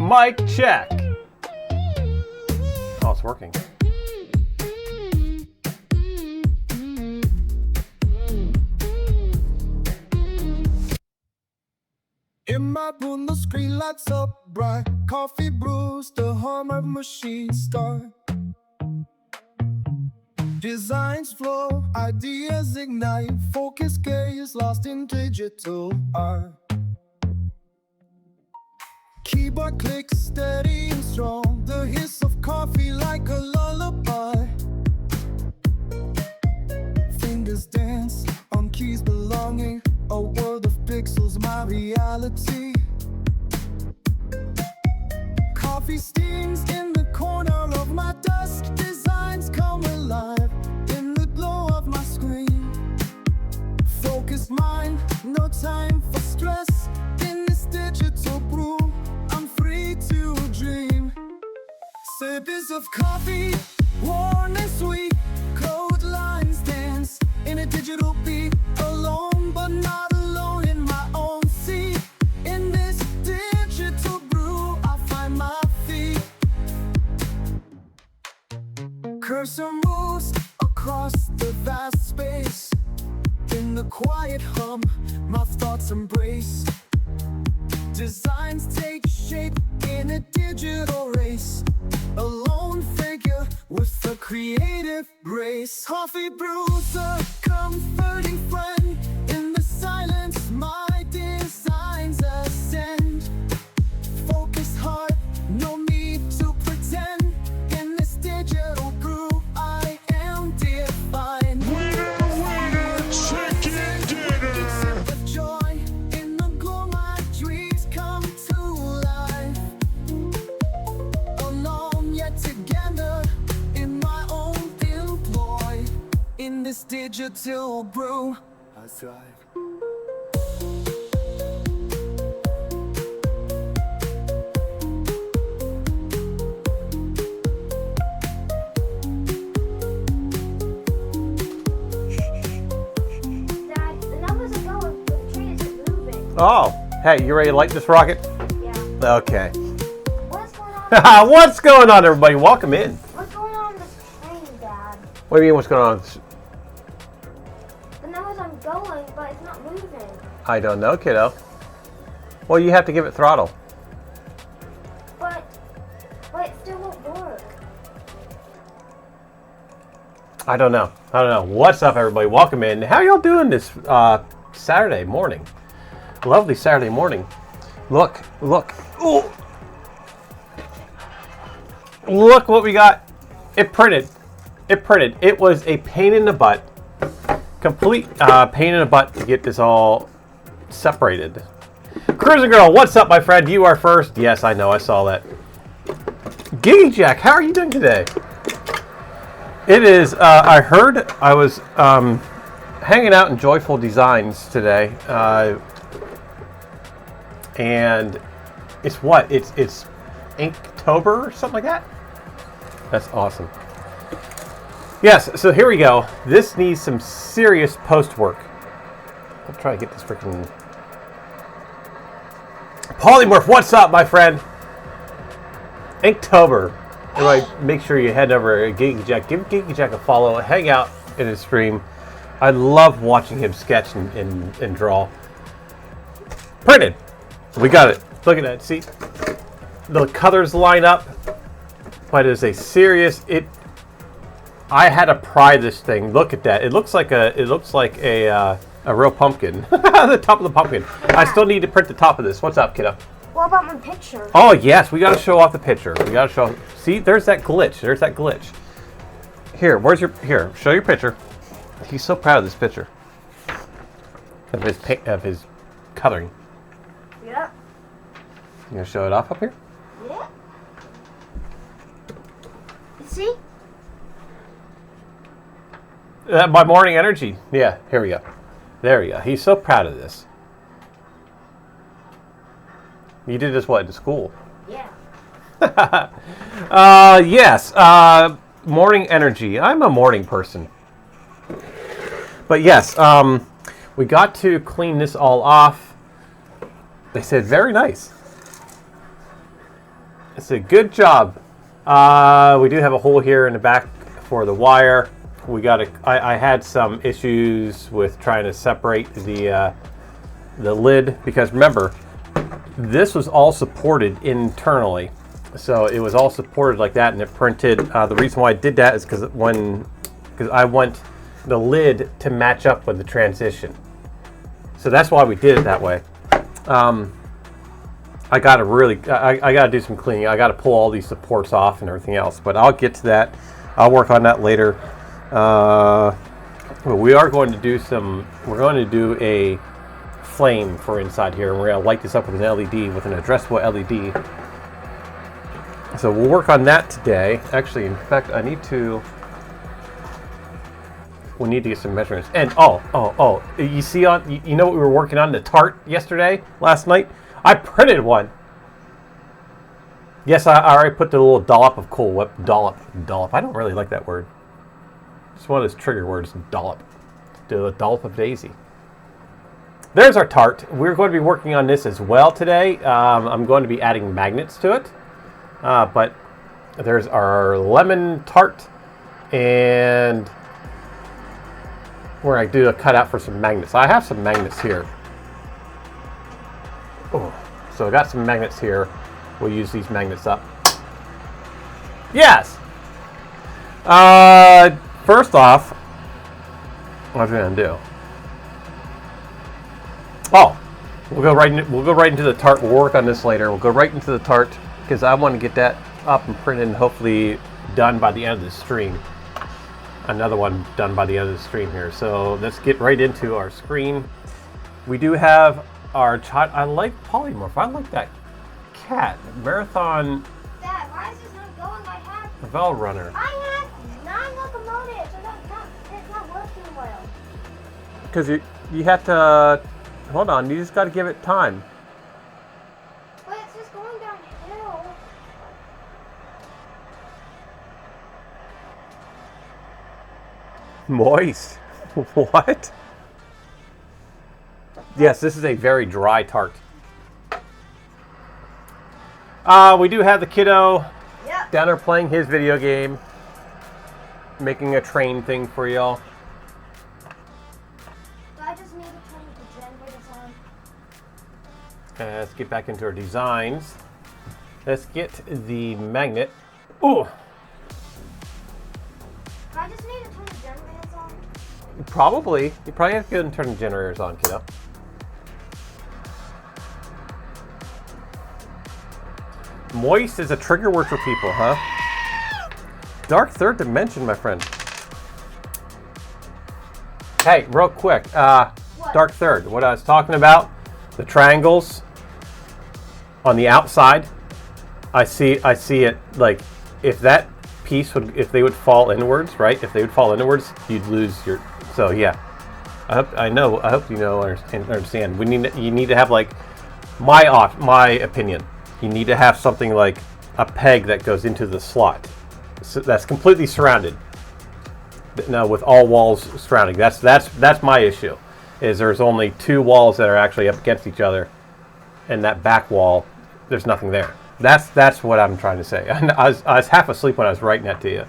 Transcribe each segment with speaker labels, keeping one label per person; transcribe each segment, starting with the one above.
Speaker 1: Mic check. Oh, it's working.
Speaker 2: In my room, the screen lights up bright. Coffee brews, the hum of machines start. Designs flow, ideas ignite. Focus gaze lost in digital art. Keyboard clicks steady and strong. The hiss of coffee like a lullaby. Fingers dance on keys belonging. A world of pixels, my reality. Coffee steams in the corner of my desk. Designs come alive in the glow of my screen. Focused mind, no time for stress. In this digital brew, I'm free to dream. Sips of coffee, warm and sweet. Cloud lines dance in a digital beat. Alone but not alone in my own seat. In this digital brew, I find my feet. Cursor moves across the vast space. In the quiet hum, my thoughts embrace. Designs take shape in a digital race. A lone figure with a creative grace. Coffee brews a comforting friend. In the silence, my designs ascend. Focus hard, no need to pretend. In this digital brew, I am defined.
Speaker 3: Winner, chicken dinner.
Speaker 2: The joy in the glow, my dreams come to life. Alone yet together in my own employ. In this digital brew, I thrive.
Speaker 4: Dad, the numbers are going, but the train isn't moving.
Speaker 1: Oh, hey, you ready to light this rocket?
Speaker 4: Yeah.
Speaker 1: Okay.
Speaker 4: What's going on?
Speaker 1: What's going on, everybody? Welcome in.
Speaker 4: What's going on with the train, Dad?
Speaker 1: What do you mean, what's going on?
Speaker 4: The numbers are going, but it's not moving.
Speaker 1: I don't know, kiddo. Well, you have to give it throttle.
Speaker 4: But it still won't work.
Speaker 1: I don't know. What's up, everybody? Welcome in. How y'all doing this Saturday morning? Lovely Saturday morning. Look. Ooh. Look what we got. It printed. It was a pain in the butt. Complete pain in the butt to get this all separated. Cruising Girl, what's up, my friend? You are first. Yes, I know. I saw that. Giggy Jack, how are you doing today? It is, I heard I was hanging out in Joyful Designs today, and it's what? It's Inktober or something like that? That's awesome. Yes, so here we go. This needs some serious post work. I'll try to get this freaking... Polymorph, what's up, my friend? Inktober. Everybody, make sure you head over to Giggy Jack. Give Giggy Jack a follow. Hang out in his stream. I love watching him sketch and draw. Printed. We got it. Look at that. See, the colors line up. But it's a serious. I had to pry this thing. Look at that. It looks like a real pumpkin. The top of the pumpkin. I still need to print the top of this. What's up, kiddo?
Speaker 4: What about my picture?
Speaker 1: Oh, yes, we got to show off the picture. We got to show. See, there's that glitch. Here, here, show your picture. He's so proud of this picture. Of his coloring.
Speaker 4: Yeah.
Speaker 1: You gonna show it off up here?
Speaker 4: Yeah. You see?
Speaker 1: My morning energy. Yeah, here we go. There we go. He's so proud of this. You did this what, at school?
Speaker 4: Yeah.
Speaker 1: Yes. Morning energy. I'm a morning person. But yes, we got to clean this all off. They said very nice. It's a good job. We do have a hole here in the back for the wire. We got I had some issues with trying to separate the lid because remember, this was all supported internally. So it was all supported like that, and it printed. The reason why I did that is because I want the lid to match up with the transition. So that's why we did it that way. I gotta do some cleaning. I gotta pull all these supports off and everything else. But I'll get to that. I'll work on that later. We are going to do we're going to do a flame for inside here, and we're gonna light this up with an LED, with an addressable LED. So we'll work on that today. Actually, in fact, we need to get some measurements. And you see you know what we were working on, the tart last night? I printed one. Yes, I already put the little dollop of Cool Whip. Dollop. I don't really like that word. It's one of those trigger words, dollop. The dollop of daisy. There's our tart. We're going to be working on this as well today. I'm going to be adding magnets to it. But there's our lemon tart, and we're going to do a cutout for some magnets. I have some magnets here. Oh, so I got some magnets here. We'll use these magnets up. Yes! First off, what are we going to do? Oh, we'll go right into the tart. We'll work on this later. We'll go right into the tart because I want to get that up and printed and hopefully done by the end of the stream. Another one done by the end of the stream here. So let's get right into our screen. We do have our child. I like Polymorph. I like that cat. Marathon.
Speaker 4: Dad, why is this not going? I have
Speaker 1: Vel Runner.
Speaker 4: I have 9 locomotives. It's not working well.
Speaker 1: Because you have to. Hold on. You just got to give it time.
Speaker 4: But it's just going downhill.
Speaker 1: Moist. What? Yes, this is a very dry tart. We do have the kiddo down there playing his video game, making a train thing for y'all.
Speaker 4: I just need to turn the generators on.
Speaker 1: Let's get back into our designs. Let's get the magnet. Ooh!
Speaker 4: I just need to turn the generators on.
Speaker 1: Probably. You probably have to go and turn the generators on, kiddo. Moist is a trigger word for people, huh? Dark third dimension, my friend. Hey, real quick. Dark third. What I was talking about, the triangles on the outside. I see it like if that piece if they would fall inwards, right? If they would fall inwards, you'd lose your. So yeah, I hope you know understand. You need to have like my opinion. You need to have something like a peg that goes into the slot, so that's completely surrounded. No, with all walls surrounding. That's my issue. Is there's only 2 walls that are actually up against each other, and that back wall, there's nothing there. That's what I'm trying to say. I was half asleep when I was writing that to you.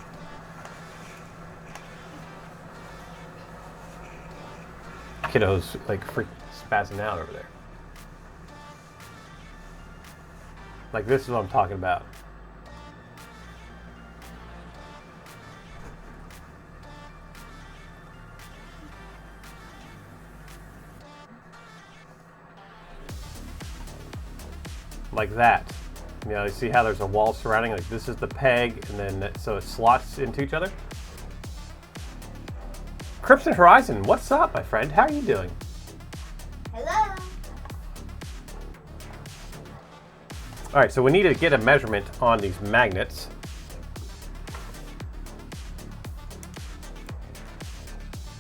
Speaker 1: Kiddo's like freaking spazzing out over there. Like, this is what I'm talking about. Like that. You know, you see how there's a wall surrounding, like this is the peg, and then so it slots into each other. Crimson Horizon, what's up, my friend? How are you doing?
Speaker 4: Hello.
Speaker 1: All right, so we need to get a measurement on these magnets.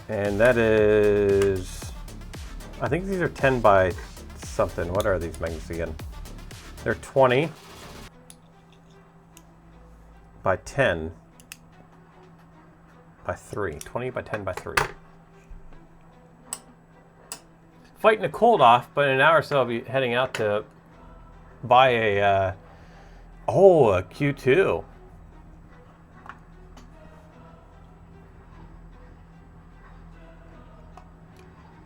Speaker 1: And that is, I think these are 10 by something. What are these magnets again? They're 20 by 10 by 3. 20 by 10 by 3. Fighting a cold off, but in an hour or so I'll be heading out to buy a Oh, a Q2.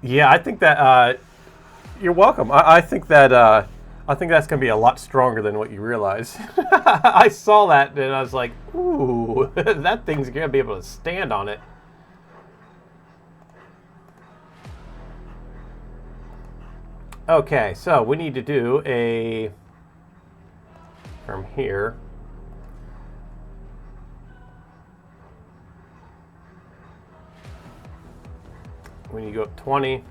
Speaker 1: Yeah, I think that you're welcome. I think that I think that's gonna be a lot stronger than what you realize. I saw that and I was like, ooh, that thing's gonna be able to stand on it. Okay, so we need to do a from here. We need to go up 20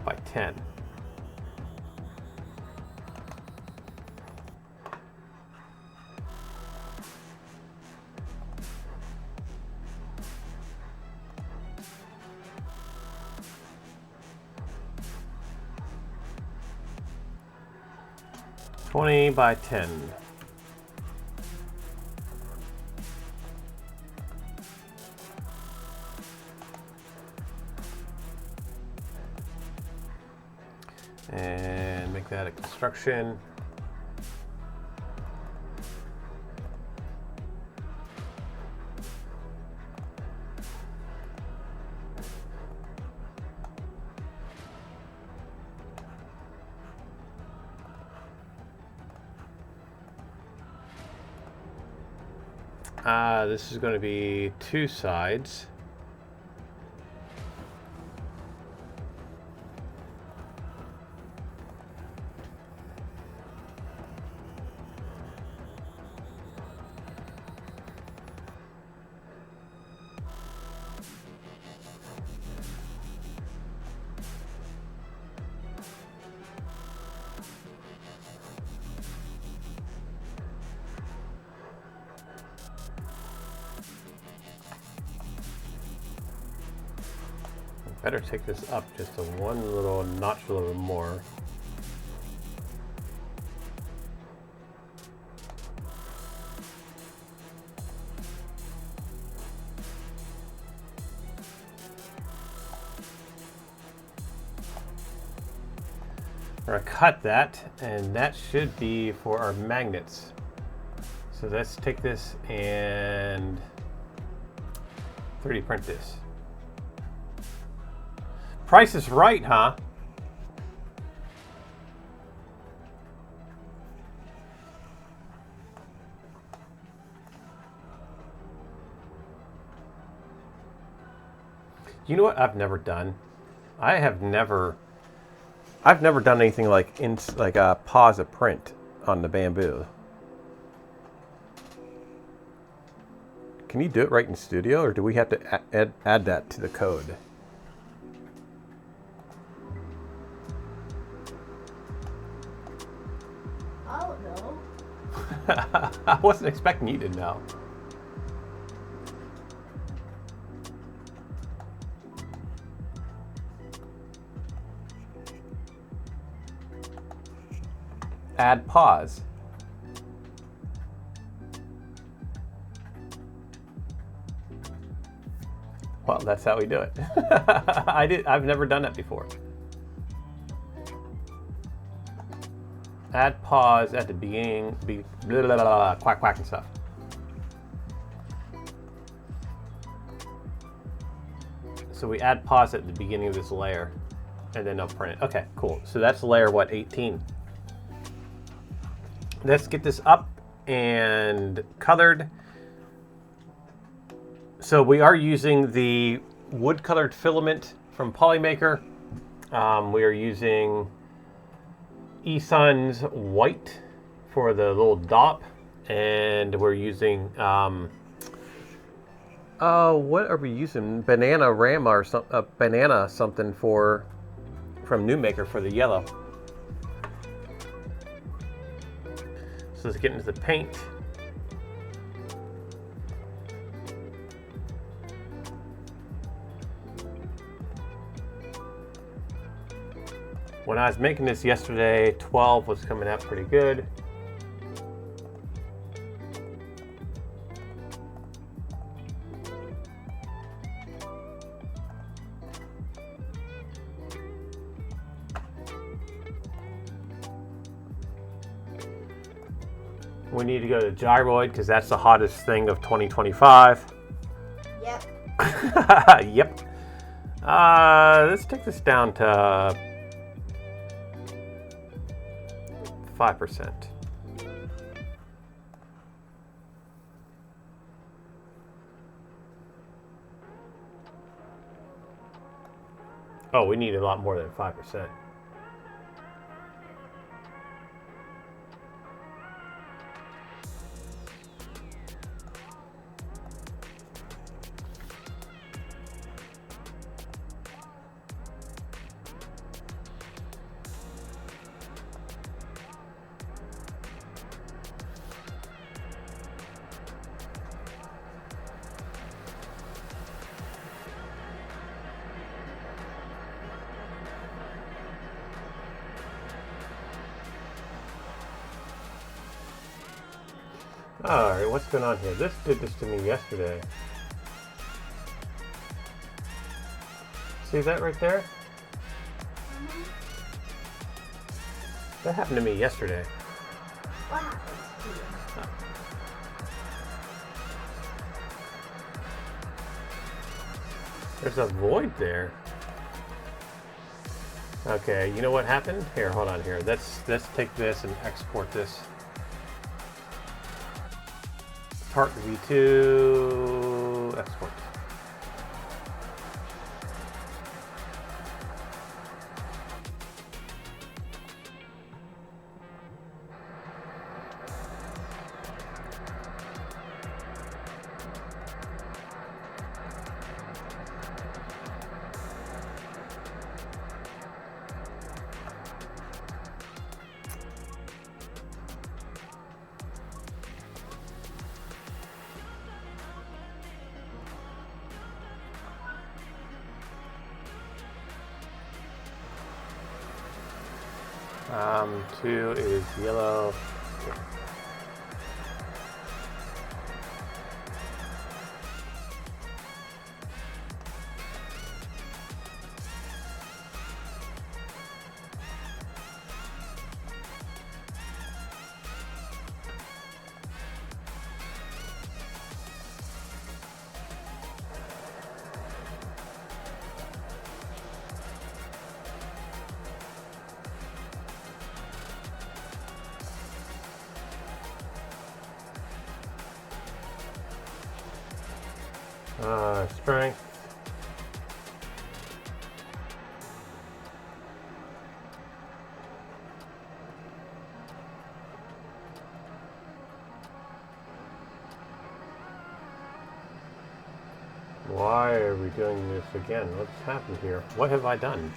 Speaker 1: by 10. by 10. And make that a construction. This is going to be 2 sides. Better take this up just a one little notch a little more. We're gonna cut that, and that should be for our magnets. So let's take this and 3D print this. Price is Right, huh? You know what I've never done? I've never done anything like pause a print on the Bamboo. Can you do it right in Studio, or do we have to add that to the code?
Speaker 4: I don't know.
Speaker 1: I wasn't expecting you to know. Add pause. Well, that's how we do it. I've never done that before. Add pause at the beginning, blah, blah, blah, blah, quack, quack and stuff. So we add pause at the beginning of this layer, and then I'll print it. Okay, cool. So that's layer, what, 18? Let's get this up and colored. So we are using the wood colored filament from Polymaker. We are using eSun's white for the little dot, and we're using what are we using? Banana Rama or something, banana something from Newmaker for the yellow. So let's get into the paint. When I was making this yesterday, 12 was coming out pretty good. We need to go to Gyroid because that's the hottest thing of 2025.
Speaker 4: Yep.
Speaker 1: Yep. Let's take this down to 5%. Oh, we need a lot more than 5%. Alright, what's going on here? This did this to me yesterday. See that right there? That happened to me yesterday.
Speaker 4: What happens to you?
Speaker 1: There's a void there. Okay, you know what happened? Here, hold on here. Let's take this and export this. Part V2 export. Two is yellow. Strength. Why are we doing this again? What's happened here? What have I done?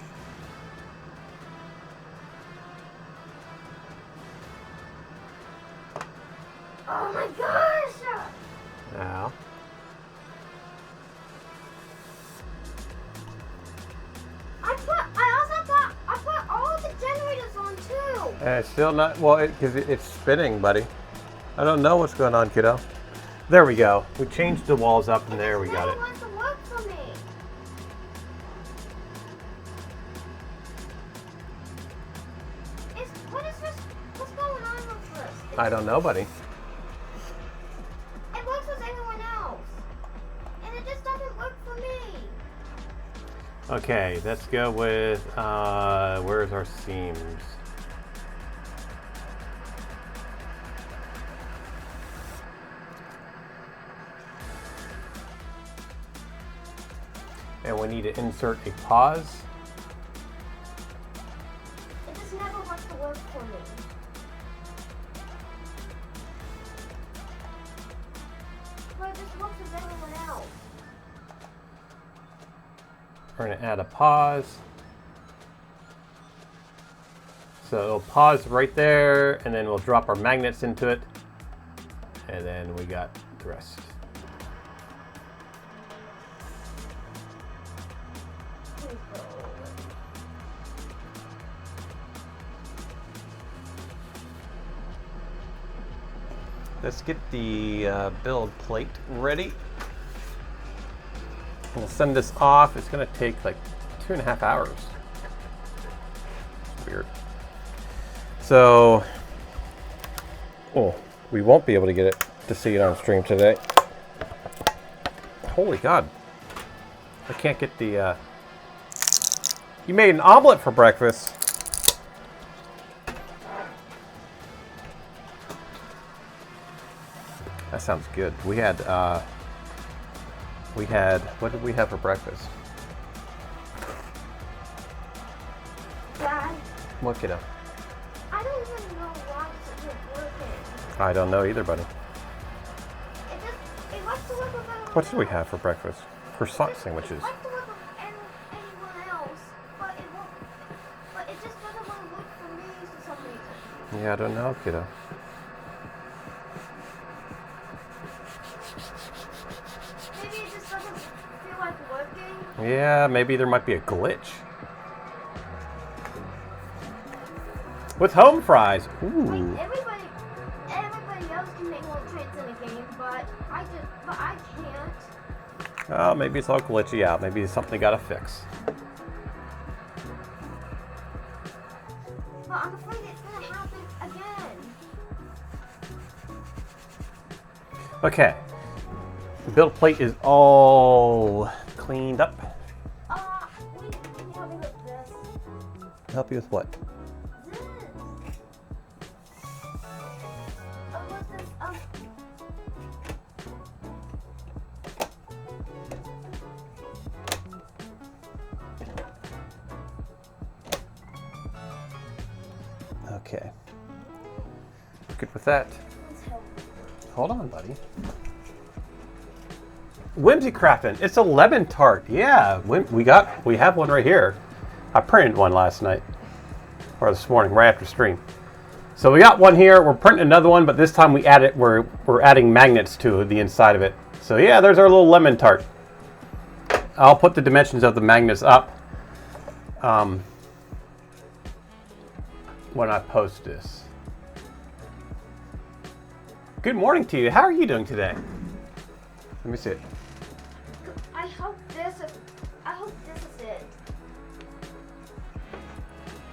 Speaker 4: Oh my gosh!
Speaker 1: Now.
Speaker 4: I put all the generators on too.
Speaker 1: And it's still not, well, because it's spinning, buddy. I don't know what's going on, kiddo. There we go. We changed the walls up and there we got it.
Speaker 4: Wants to work for me. What is this? What's going on with this?
Speaker 1: I don't know, buddy.
Speaker 4: It works with everyone else. And it just doesn't work for me.
Speaker 1: Okay, let's go with, where's our seams? And we need to insert a pause.
Speaker 4: It just never wants to work for me. But it just works with everyone else.
Speaker 1: We're going to add a pause. So it'll pause right there, and then we'll drop our magnets into it. And then we got the rest. Let's get the build plate ready. We'll send this off. It's going to take like 2.5 hours. Weird. So, we won't be able to get it to see it on stream today. Holy God. I can't get the, You made an omelet for breakfast. That sounds good. We had, what did we have for breakfast?
Speaker 4: Dad,
Speaker 1: What, kiddo?
Speaker 4: I don't even know why this isn't working.
Speaker 1: I don't know either, buddy.
Speaker 4: It wants to work with everyone
Speaker 1: What did we
Speaker 4: else.
Speaker 1: have for breakfast? Croissant sandwiches.
Speaker 4: It wants to work with anyone else, but it won't. But it just doesn't want to work for me for some reason.
Speaker 1: Yeah, I don't know, kiddo.
Speaker 4: Maybe it just doesn't feel like working.
Speaker 1: Yeah, maybe there might be a glitch. With home fries.
Speaker 4: Like
Speaker 1: Ooh.
Speaker 4: everybody else can make more trades in a game, but I can't.
Speaker 1: Oh, maybe it's all glitchy out. Maybe it's something they gotta fix.
Speaker 4: But I'm afraid it's gonna happen again.
Speaker 1: Okay. The build plate is all cleaned up.
Speaker 4: We can help me with this.
Speaker 1: Help you with what?
Speaker 4: This. What's this?
Speaker 1: Okay. Good with that.
Speaker 4: Let's help.
Speaker 1: Hold on, buddy. Whimsy Crafting. It's a lemon tart. Yeah, we have one right here. I printed one last night or this morning, right after stream. So we got one here. We're printing another one, but this time we're adding magnets to the inside of it. So yeah, there's our little lemon tart. I'll put the dimensions of the magnets up when I post this. Good morning to you. How are you doing today? Let me see it.
Speaker 4: I hope this is it.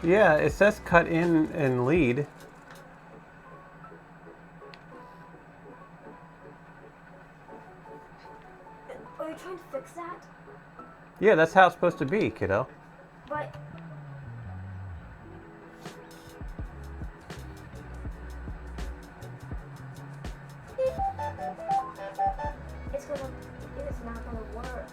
Speaker 1: Yeah, it says cut in and lead.
Speaker 4: Are you trying to fix that?
Speaker 1: Yeah, that's how it's supposed to be, kiddo.
Speaker 4: But it's not gonna work.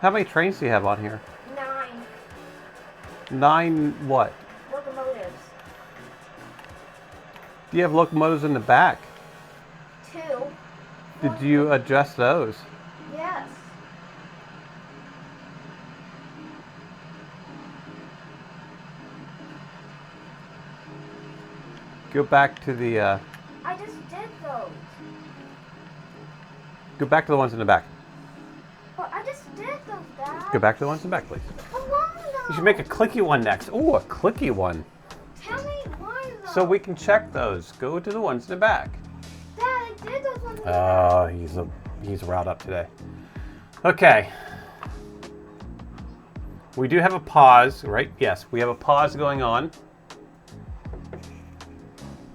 Speaker 1: How many trains do you have on here?
Speaker 4: 9
Speaker 1: 9 what?
Speaker 4: locomotives.
Speaker 1: Do you have locomotives in the back?
Speaker 4: 2.
Speaker 1: Did you adjust those?
Speaker 4: Yes.
Speaker 1: Go back to the,
Speaker 4: I just did those.
Speaker 1: go back to the ones in the back.
Speaker 4: But I just did those, Dad.
Speaker 1: Go back to the ones in the back, please.
Speaker 4: How long ago?
Speaker 1: You should make a clicky one next. Oh, a clicky one.
Speaker 4: Tell me why though.
Speaker 1: So we can check those. Go to the ones in the back.
Speaker 4: Dad, I did those ones.
Speaker 1: Oh, he's riled up today. Okay. We do have a pause, right? Yes, we have a pause going on.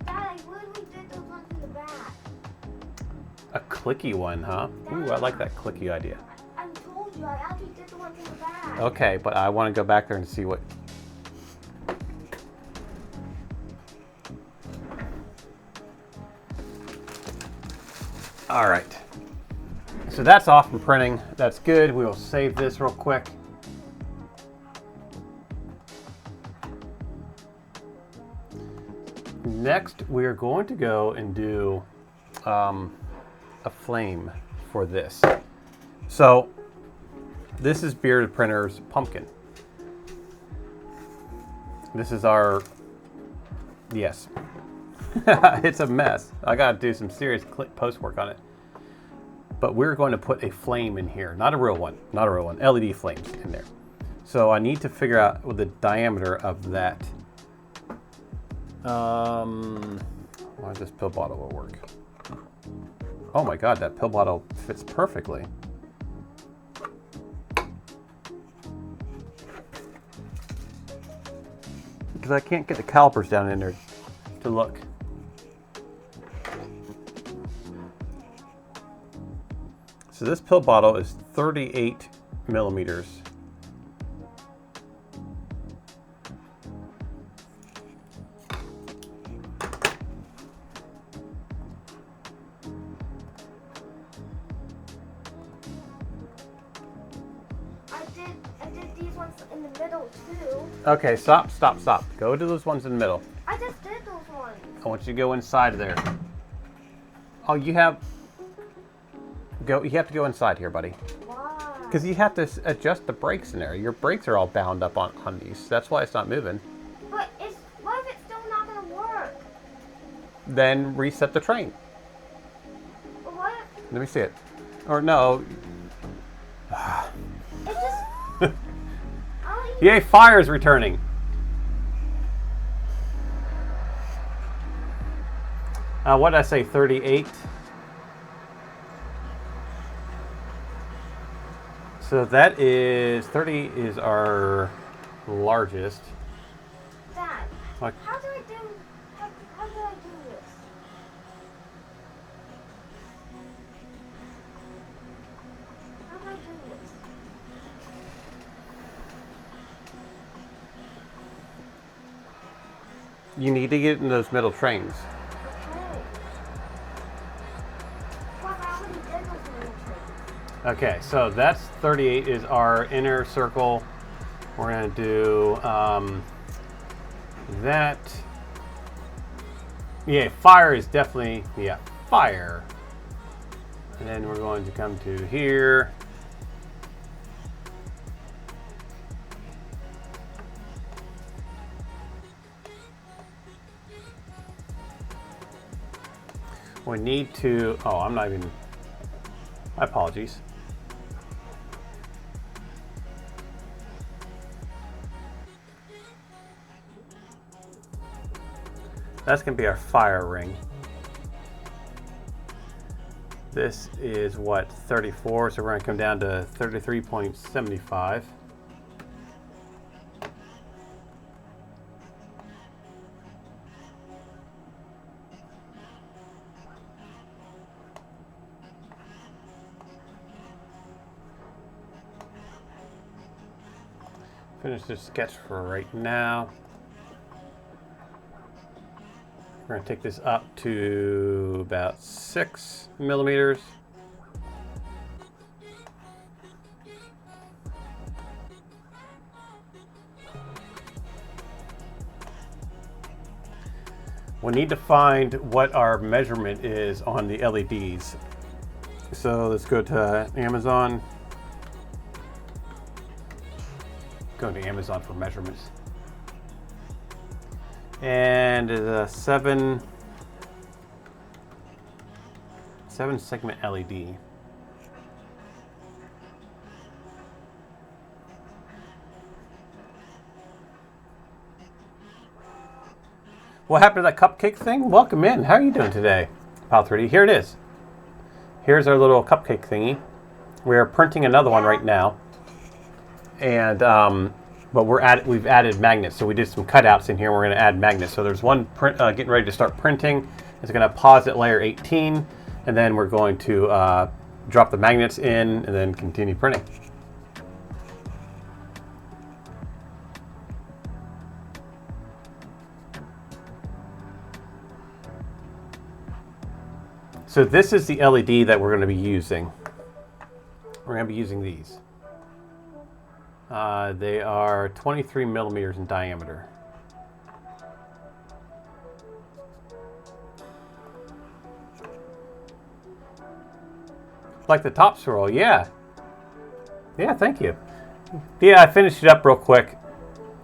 Speaker 4: Dad, I literally did those ones in the back.
Speaker 1: A clicky one, huh? Ooh, I like that clicky idea.
Speaker 4: I told you, I actually did the ones in the back.
Speaker 1: Okay, but I want to go back there and see what... All right. So that's off from printing. That's good. We will save this real quick. Next, we are going to go and do a flame for this. So This is Bearded Printer's pumpkin. This is our, yes. It's a mess. I gotta do some serious post work on it. But we're going to put a flame in here. Not a real one, not a real one. LED flames in there. So I need to figure out what the diameter of that. Why this pill bottle will work. Oh my God, that pill bottle fits perfectly. Because I can't get the calipers down in there to look. So this pill bottle is 38 millimeters.
Speaker 4: I did these ones in the middle too.
Speaker 1: Okay, stop. Go to those ones in the middle.
Speaker 4: I just did those ones.
Speaker 1: I want you to go inside of there. Oh, you have to go inside here, buddy.
Speaker 4: Why?
Speaker 1: Because you have to adjust the brakes in there. Your brakes are all bound up on these. That's why it's not moving.
Speaker 4: But what if it's still not gonna work?
Speaker 1: Then reset the train.
Speaker 4: But what if
Speaker 1: Let me see it. Or no.
Speaker 4: it just I don't even
Speaker 1: Yay, fire is returning. What did I say, 38? So that is, 30 is our largest.
Speaker 4: Dad,
Speaker 1: Like,
Speaker 4: how do I do this? How do I do this?
Speaker 1: you need to get in those middle trains.
Speaker 4: Okay. Well, I already did those little tricks.
Speaker 1: Okay, so that's 38 is our inner circle. We're gonna do that. Yeah, fire is definitely, yeah, fire. And then we're going to come to here. We need to, oh, I'm not even, my apologies. That's going to be our fire ring. This is what, 34, so we're going to come down to 33.75. Finish this sketch for right now. We're going to take this up to about 6 millimeters. We need to find what our measurement is on the LEDs. So let's go to Amazon. Go to Amazon for measurements. And a 7 segment LED. What happened to that cupcake thing? Welcome in. How are you doing today, Pal 3D? Here it is. Here's our little cupcake thingy. We're printing another one right now, and but we've added magnets. So we did some cutouts in here. We're going to add magnets. So there's one getting ready to start printing. It's going to pause at layer 18, and then we're going to drop the magnets in, and then continue printing. So this is the LED that we're going to be using. We're going to be using these. They are 23 millimeters in diameter. Like the top swirl, yeah. Yeah, thank you. Yeah, I finished it up real quick.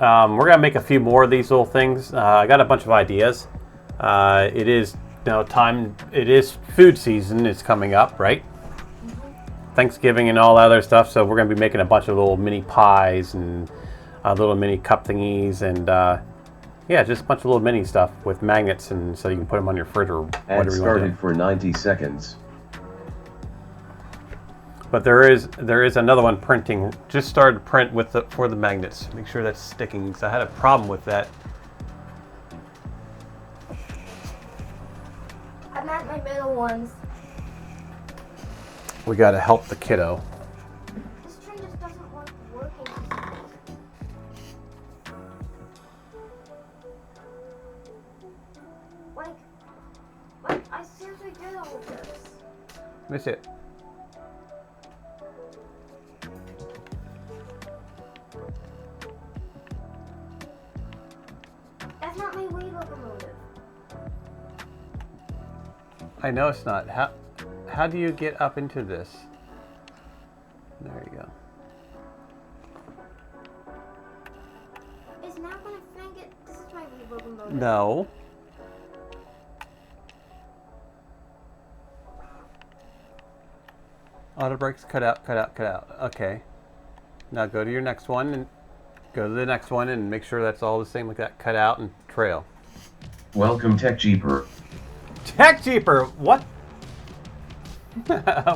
Speaker 1: We're gonna make a few more of these little things. I got a bunch of ideas. It is time. It is food season. It's coming up, right? Thanksgiving and all that other stuff. So we're gonna be making a bunch of little mini pies and little mini cup thingies and yeah, just a bunch of little mini stuff with magnets, and so you can put them on your fridge or
Speaker 5: And
Speaker 1: whatever you want to do.
Speaker 5: started for 90 seconds.
Speaker 1: But there is another one printing. Just started to print with for the magnets. Make sure that's sticking. So I had a problem with that.
Speaker 4: I'm at my middle ones.
Speaker 1: We got to help the kiddo.
Speaker 4: This train just doesn't want working. for some reason. Like, I seriously did all of this.
Speaker 1: Let me see it.
Speaker 4: That's not my Wii locomotive.
Speaker 1: I know it's not. How do you get up into this? There you go.
Speaker 4: It's not gonna think it. This is my Wii locomotive.
Speaker 1: No. Auto brakes, cut out, cut out, cut out. Okay. Now go to your next one and go to the next one and make sure that's all the same like that. Cut out and trail.
Speaker 5: Welcome Tech Jeeper.
Speaker 1: Tech Jeeper, what?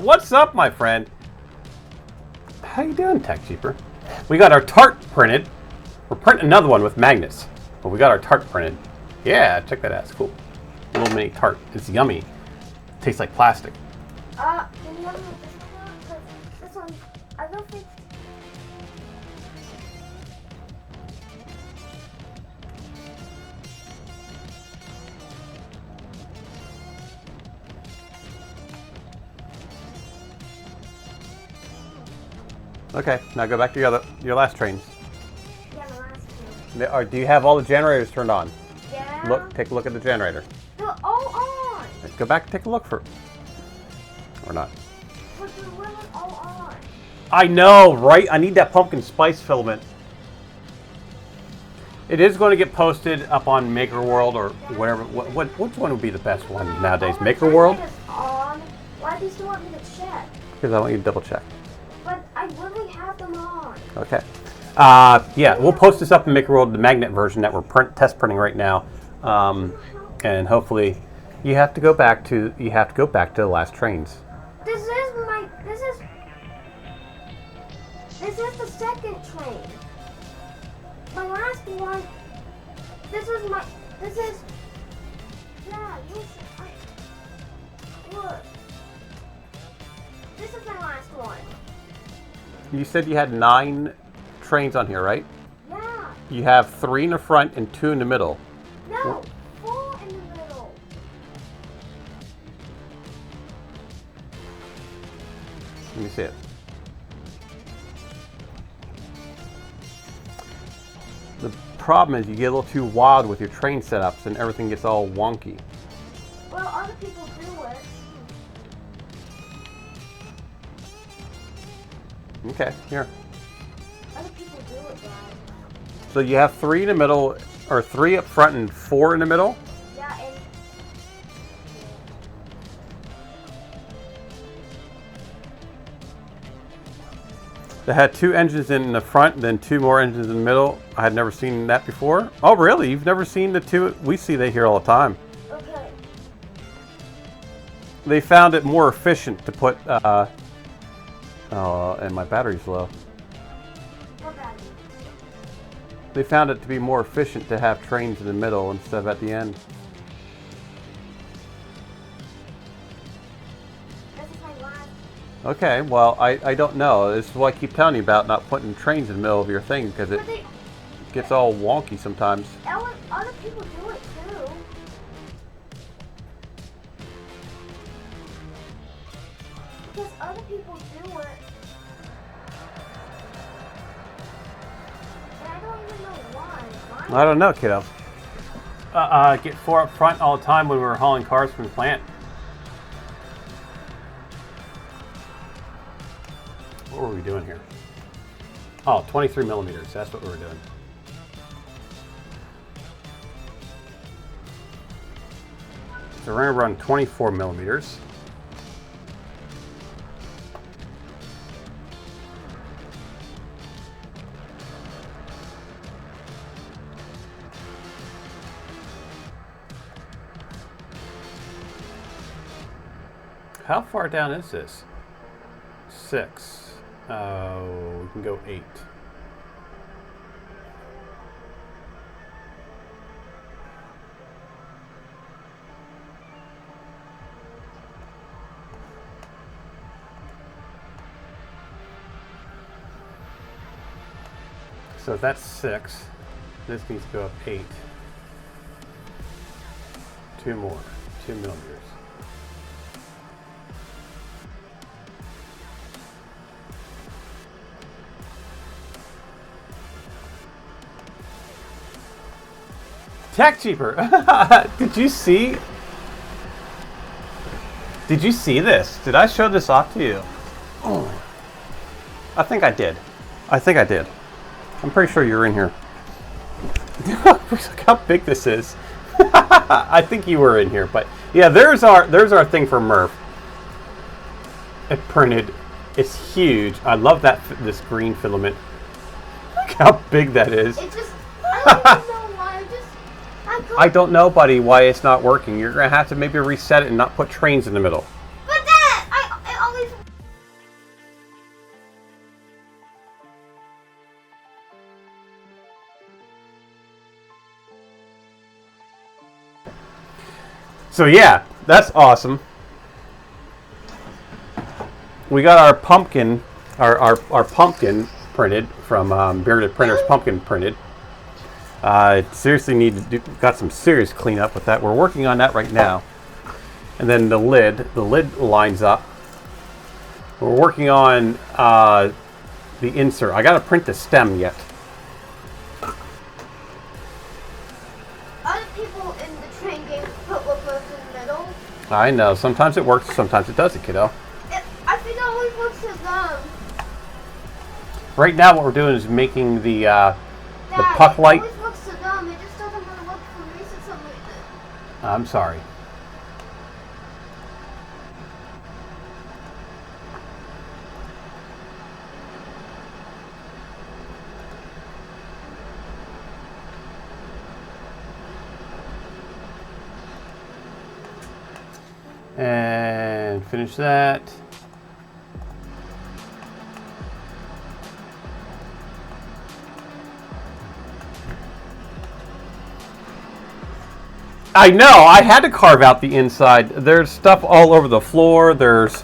Speaker 1: What's up, my friend? How you doing, Tech Jeeper? We got our tart printed. We're printing another one with magnets. But we got our tart printed. Yeah, check that out. It's cool. Little mini tart. It's yummy. Tastes like plastic.
Speaker 4: Can you help me with this one? 'Cause this one, I don't think.
Speaker 1: Okay, now go back to your last trains.
Speaker 4: Yeah, the last two.
Speaker 1: Do you have all the generators turned on?
Speaker 4: Yeah.
Speaker 1: Look, take a look at the generator.
Speaker 4: They're all on.
Speaker 1: Let's go back and take a look for. Or not.
Speaker 4: But they weren't all on.
Speaker 1: I know, right? I need that pumpkin spice filament. It is going to get posted up on Maker World or whatever. Which one would be the best one nowadays?
Speaker 4: Oh, my
Speaker 1: Maker World?
Speaker 4: generator's on. Why do you still want me to check?
Speaker 1: Because I want you to double check.
Speaker 4: But I literally have them on.
Speaker 1: Okay. Yeah, we'll post this up in Maker World, the magnet version that we're test printing right now, and hopefully, you have to go back to the last trains.
Speaker 4: This is the second train. My last one. Yeah, look. This is my last one.
Speaker 1: You said you had 9 trains on here, right?
Speaker 4: Yeah.
Speaker 1: You have 3 in the front and 2 in the middle.
Speaker 4: No, 4 in the middle.
Speaker 1: Let me see it. The problem is you get a little too wild with your train setups and everything gets all wonky.
Speaker 4: Well, other people do it.
Speaker 1: Okay, here.
Speaker 4: Other people do it, Dad.
Speaker 1: So you have 3 in the middle, or 3 up front and 4 in the middle?
Speaker 4: Yeah, and
Speaker 1: They had 2 engines in the front, then 2 more engines in the middle. I had never seen that before. Oh, really? You've never seen the 2? We see they here all the time.
Speaker 4: okay.
Speaker 1: They found it more efficient to put, and my battery's low.
Speaker 4: What bad?
Speaker 1: They found it to be more efficient to have trains in the middle instead of at the end.
Speaker 4: This is my last.
Speaker 1: Okay, well, I don't know. This is what I keep telling you about not putting trains in the middle of your thing because it
Speaker 4: But they,
Speaker 1: gets all wonky sometimes.
Speaker 4: other people do it too. Because other people do it. And I don't even know why.
Speaker 1: I don't know, kiddo. Get 4 up front all the time when we were hauling cars from the plant. What were we doing here? Oh, 23 millimeters. That's what we were doing. So we're going to run 24 millimeters. How far down is this? 6. We can go 8. So that's 6. This needs to go up 8. 2 more. 2 millimeters. Tech Cheaper. Did you see? Did you see this? Did I show this off to you? Oh. I think I did. I think I did. I'm pretty sure you're in here. Look how big this is. I think you were in here, but yeah, there's our thing for Murph. It printed. It's huge. I love this green filament. Look how big that is.
Speaker 4: It just, I don't even know why.
Speaker 1: I don't know, buddy, why it's not working. You're gonna have to maybe reset it and not put trains in the middle.
Speaker 4: But that, I always.
Speaker 1: So yeah, that's awesome. We got our pumpkin, our pumpkin printed from Bearded Printers. Pumpkin printed. Seriously got some serious cleanup with that. We're working on that right now. And then the lid lines up. We're working on the insert. I gotta print the stem yet.
Speaker 4: Other people in the train game put lookers in the middle.
Speaker 1: I know. Sometimes it works, sometimes it doesn't, kiddo.
Speaker 4: I think it always works to them.
Speaker 1: Right now what we're doing is making the
Speaker 4: Dad,
Speaker 1: puck light.
Speaker 4: It always works to them. It just doesn't want to work for me for some reason.
Speaker 1: I'm sorry. And finish that. I know, I had to carve out the inside. There's stuff all over the floor. There's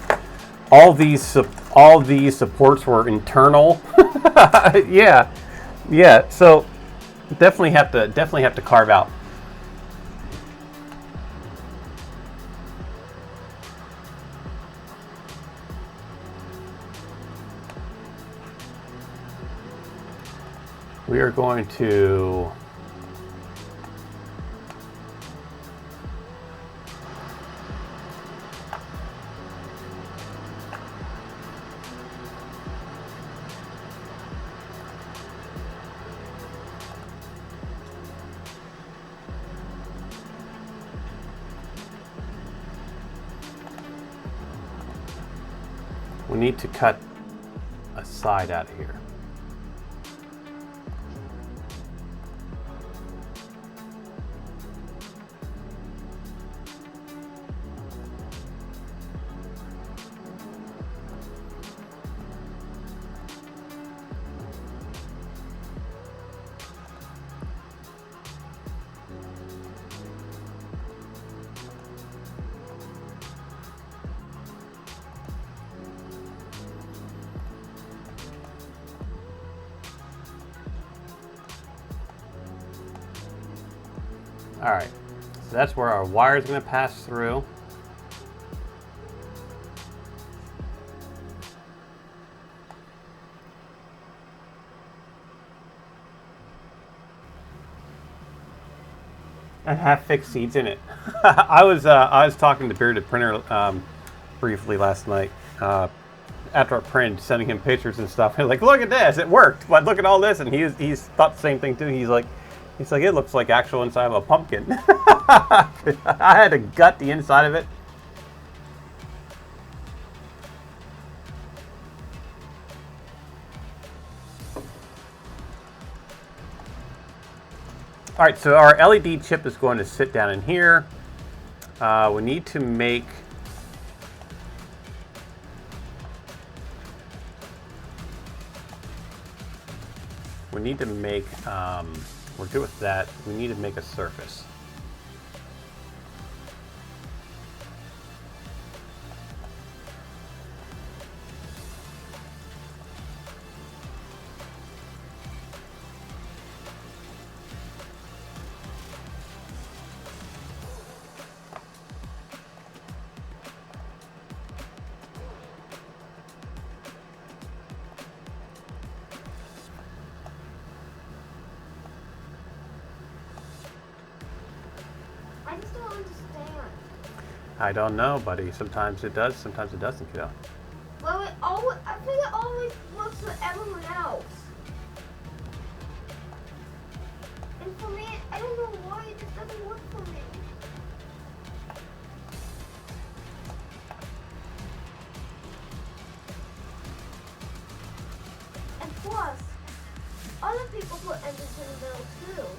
Speaker 1: all these supports were internal. yeah. So definitely have to carve out. We are going to need to cut a side out of here. All right, so that's where our wire is going to pass through. And have fixed seeds in it. I was talking to Bearded Printer briefly last night, after a print, sending him pictures and stuff. And like, look at this, it worked. But look at all this, and he's thought the same thing too. He's like, it looks like actual inside of a pumpkin. I had to gut the inside of it. All right, so our LED chip is going to sit down in here. We need to make we're good with that. We need to make a surface.
Speaker 4: I just don't understand.
Speaker 1: I don't know, buddy. Sometimes it does, sometimes it doesn't, kiddo.
Speaker 4: Well, I think it always works for everyone else. And for me, I don't know why it just doesn't work for me. And plus, other people put engines in the middle too.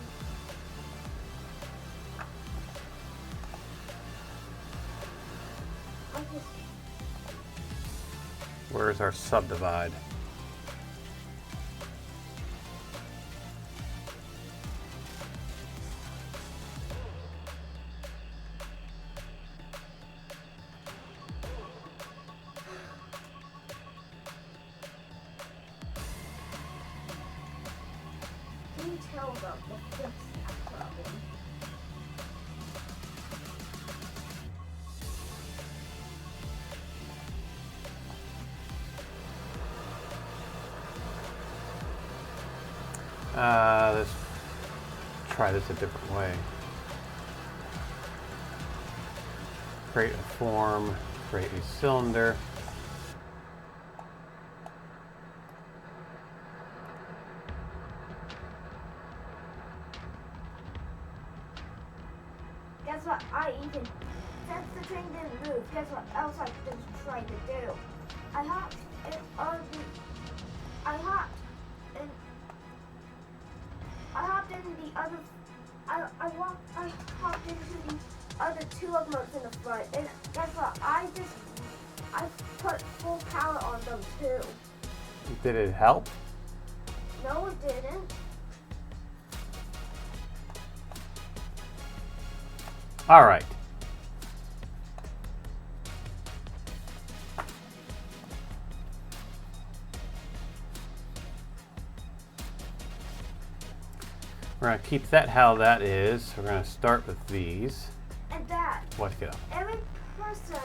Speaker 1: Where's our subdivide?
Speaker 4: Can you tell about the fix that problem?
Speaker 1: Let's try this a different way. Create a form, create a cylinder.
Speaker 4: Guess what since the train didn't move, guess what else I just tried to do? I hopped and I hopped into the other, I hopped into the other two locomotives in the front, and guess what, I put full power on them too.
Speaker 1: Did it help?
Speaker 4: No, it didn't.
Speaker 1: All right. We're going to keep that how that is. We're going to start with these.
Speaker 4: And Dad,
Speaker 1: What, kiddo?
Speaker 4: every person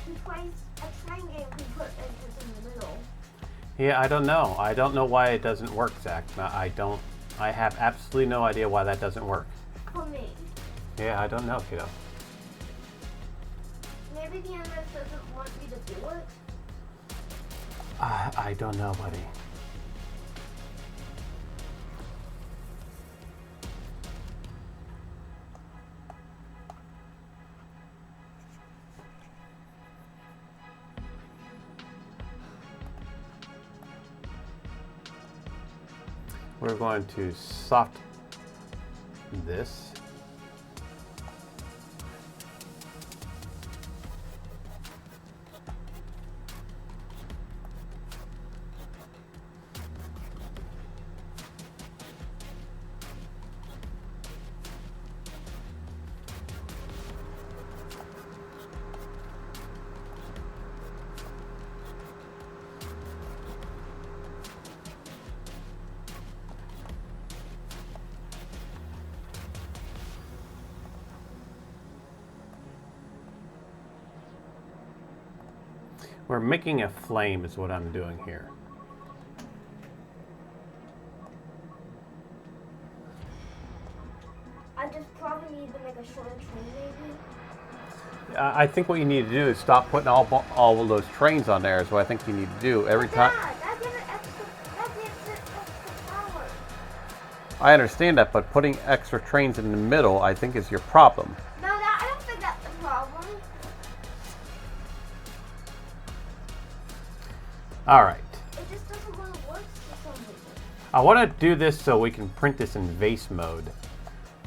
Speaker 4: who plays a train game can put engines in the middle.
Speaker 1: Yeah, I don't know. I don't know why it doesn't work, Zach. I have absolutely no idea why that doesn't work.
Speaker 4: For me.
Speaker 1: Yeah, I don't know, kiddo.
Speaker 4: Maybe the MS doesn't want me to do it.
Speaker 1: I don't know, buddy. We're going to soft this. We're making a flame is what I'm doing here.
Speaker 4: I just probably need to make a shorter train maybe.
Speaker 1: I think what you need to do is stop putting all of those trains on there. Is what I think you need to do every time.
Speaker 4: Dad, that gives it extra power.
Speaker 1: I understand that, but putting extra trains in the middle, I think, is your problem.
Speaker 4: No, I don't think that's the problem.
Speaker 1: All right.
Speaker 4: It just doesn't really work for some reason.
Speaker 1: I want to do this so we can print this in vase mode.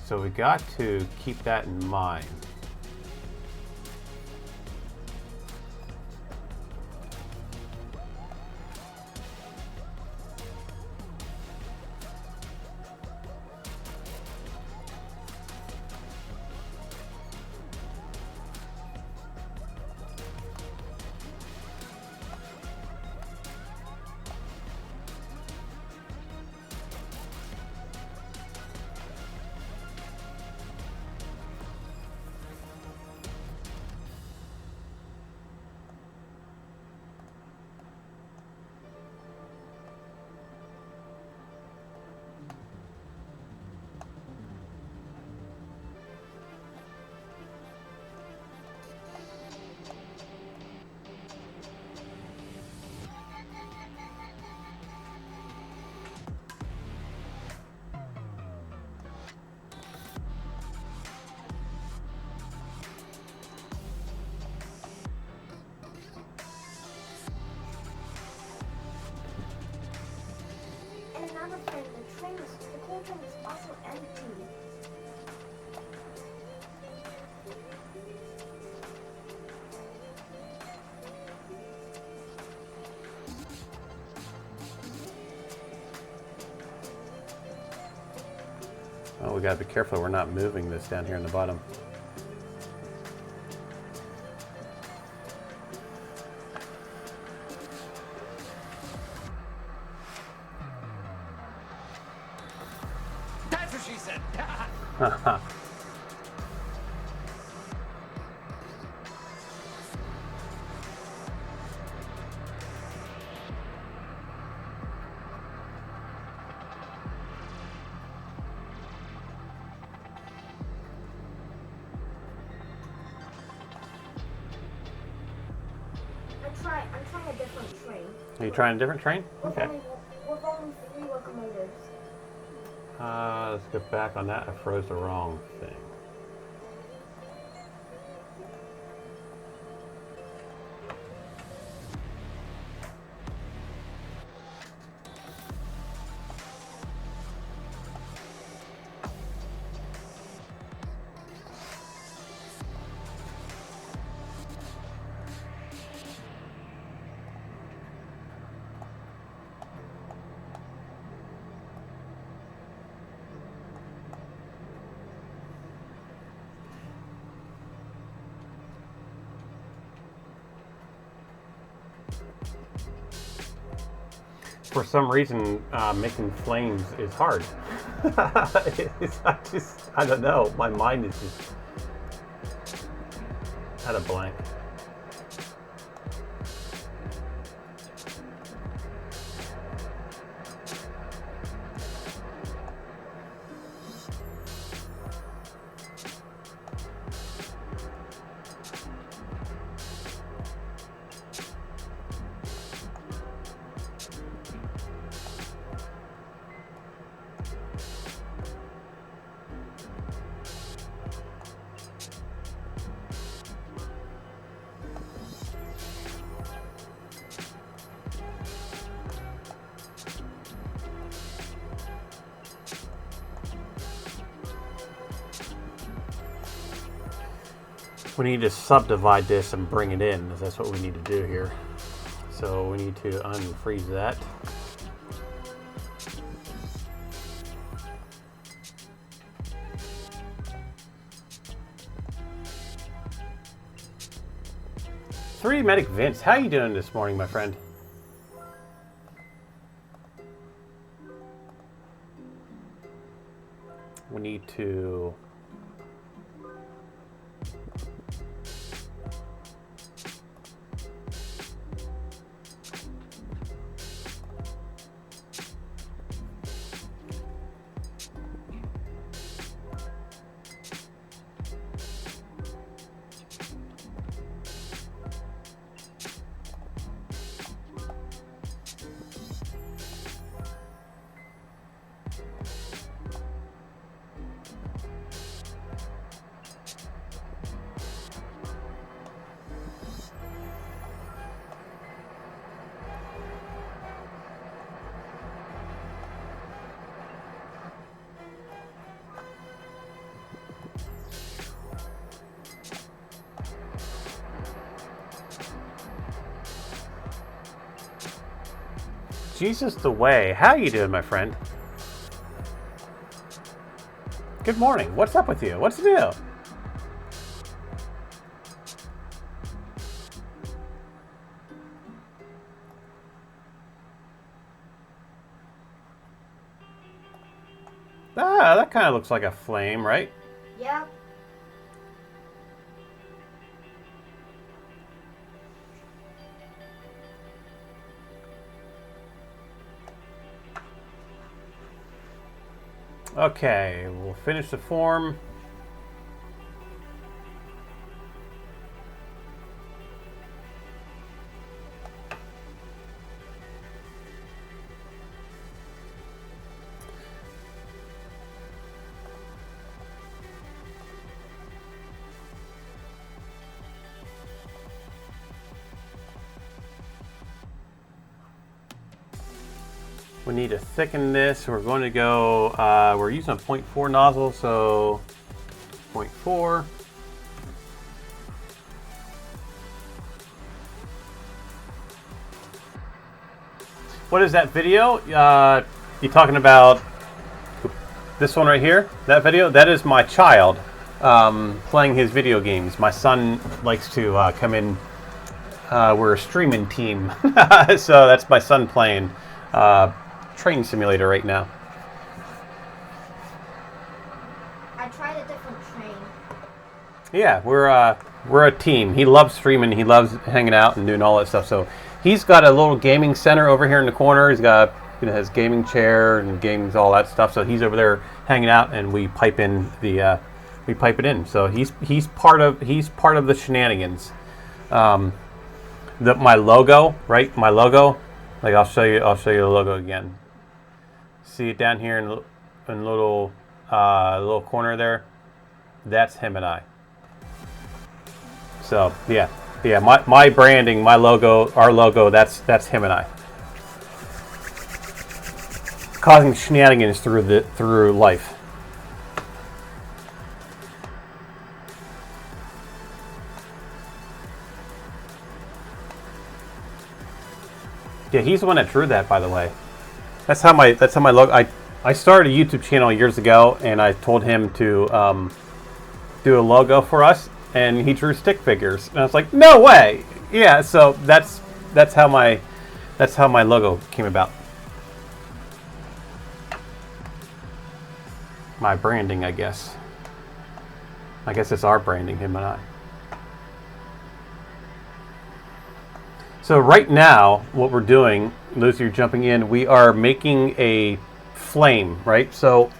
Speaker 1: So we got to keep that in mind.
Speaker 4: And another thing, the whole thing is also empty.
Speaker 1: Oh, we gotta be careful we're not moving this down here in the bottom.
Speaker 3: That's what she said.
Speaker 4: I'm trying a different train.
Speaker 1: Are you trying a different train? Okay.
Speaker 4: With only 3 locomotives.
Speaker 1: Let's get back on that. I froze the wrong thing. For some reason, making flames is hard. I don't know. My mind is just at a blank. We need to subdivide this and bring it in. That's what we need to do here. So we need to unfreeze that. Three Medic Vince, how you doing this morning, my friend? We need to Jesus the way. How you doing, my friend? Good morning. What's up with you? What's the deal? Ah, that kind of looks like a flame, right?
Speaker 4: Yep.
Speaker 1: Okay, we'll finish the form. We need to thicken this. We're going to go, we're using a 0.4 nozzle, so 0.4. What is that video? You talking about this one right here? That video? That is my child playing his video games. My son likes to come in. We're a streaming team. So that's my son playing Train Simulator right now.
Speaker 4: I tried a different train.
Speaker 1: Yeah, we're a team. He loves streaming. He loves hanging out and doing all that stuff. So he's got a little gaming center over here in the corner. He's got his gaming chair and games, all that stuff. So he's over there hanging out, and we pipe in the we pipe it in. So he's part of the shenanigans. My logo, right? My logo. Like I'll show you the logo again. See it down here in the little corner there? That's him and I. So yeah. My branding, my logo, our logo. That's him and I. Causing shenanigans through life. Yeah, he's the one that drew that, by the way. That's how my logo. I started a YouTube channel years ago, and I told him to do a logo for us, and he drew stick figures, and I was like, no way. Yeah, so that's how my logo came about. My branding, I guess. I guess it's our branding, him and I. So right now, what we're doing, those of you jumping in, we are making a flame, right? So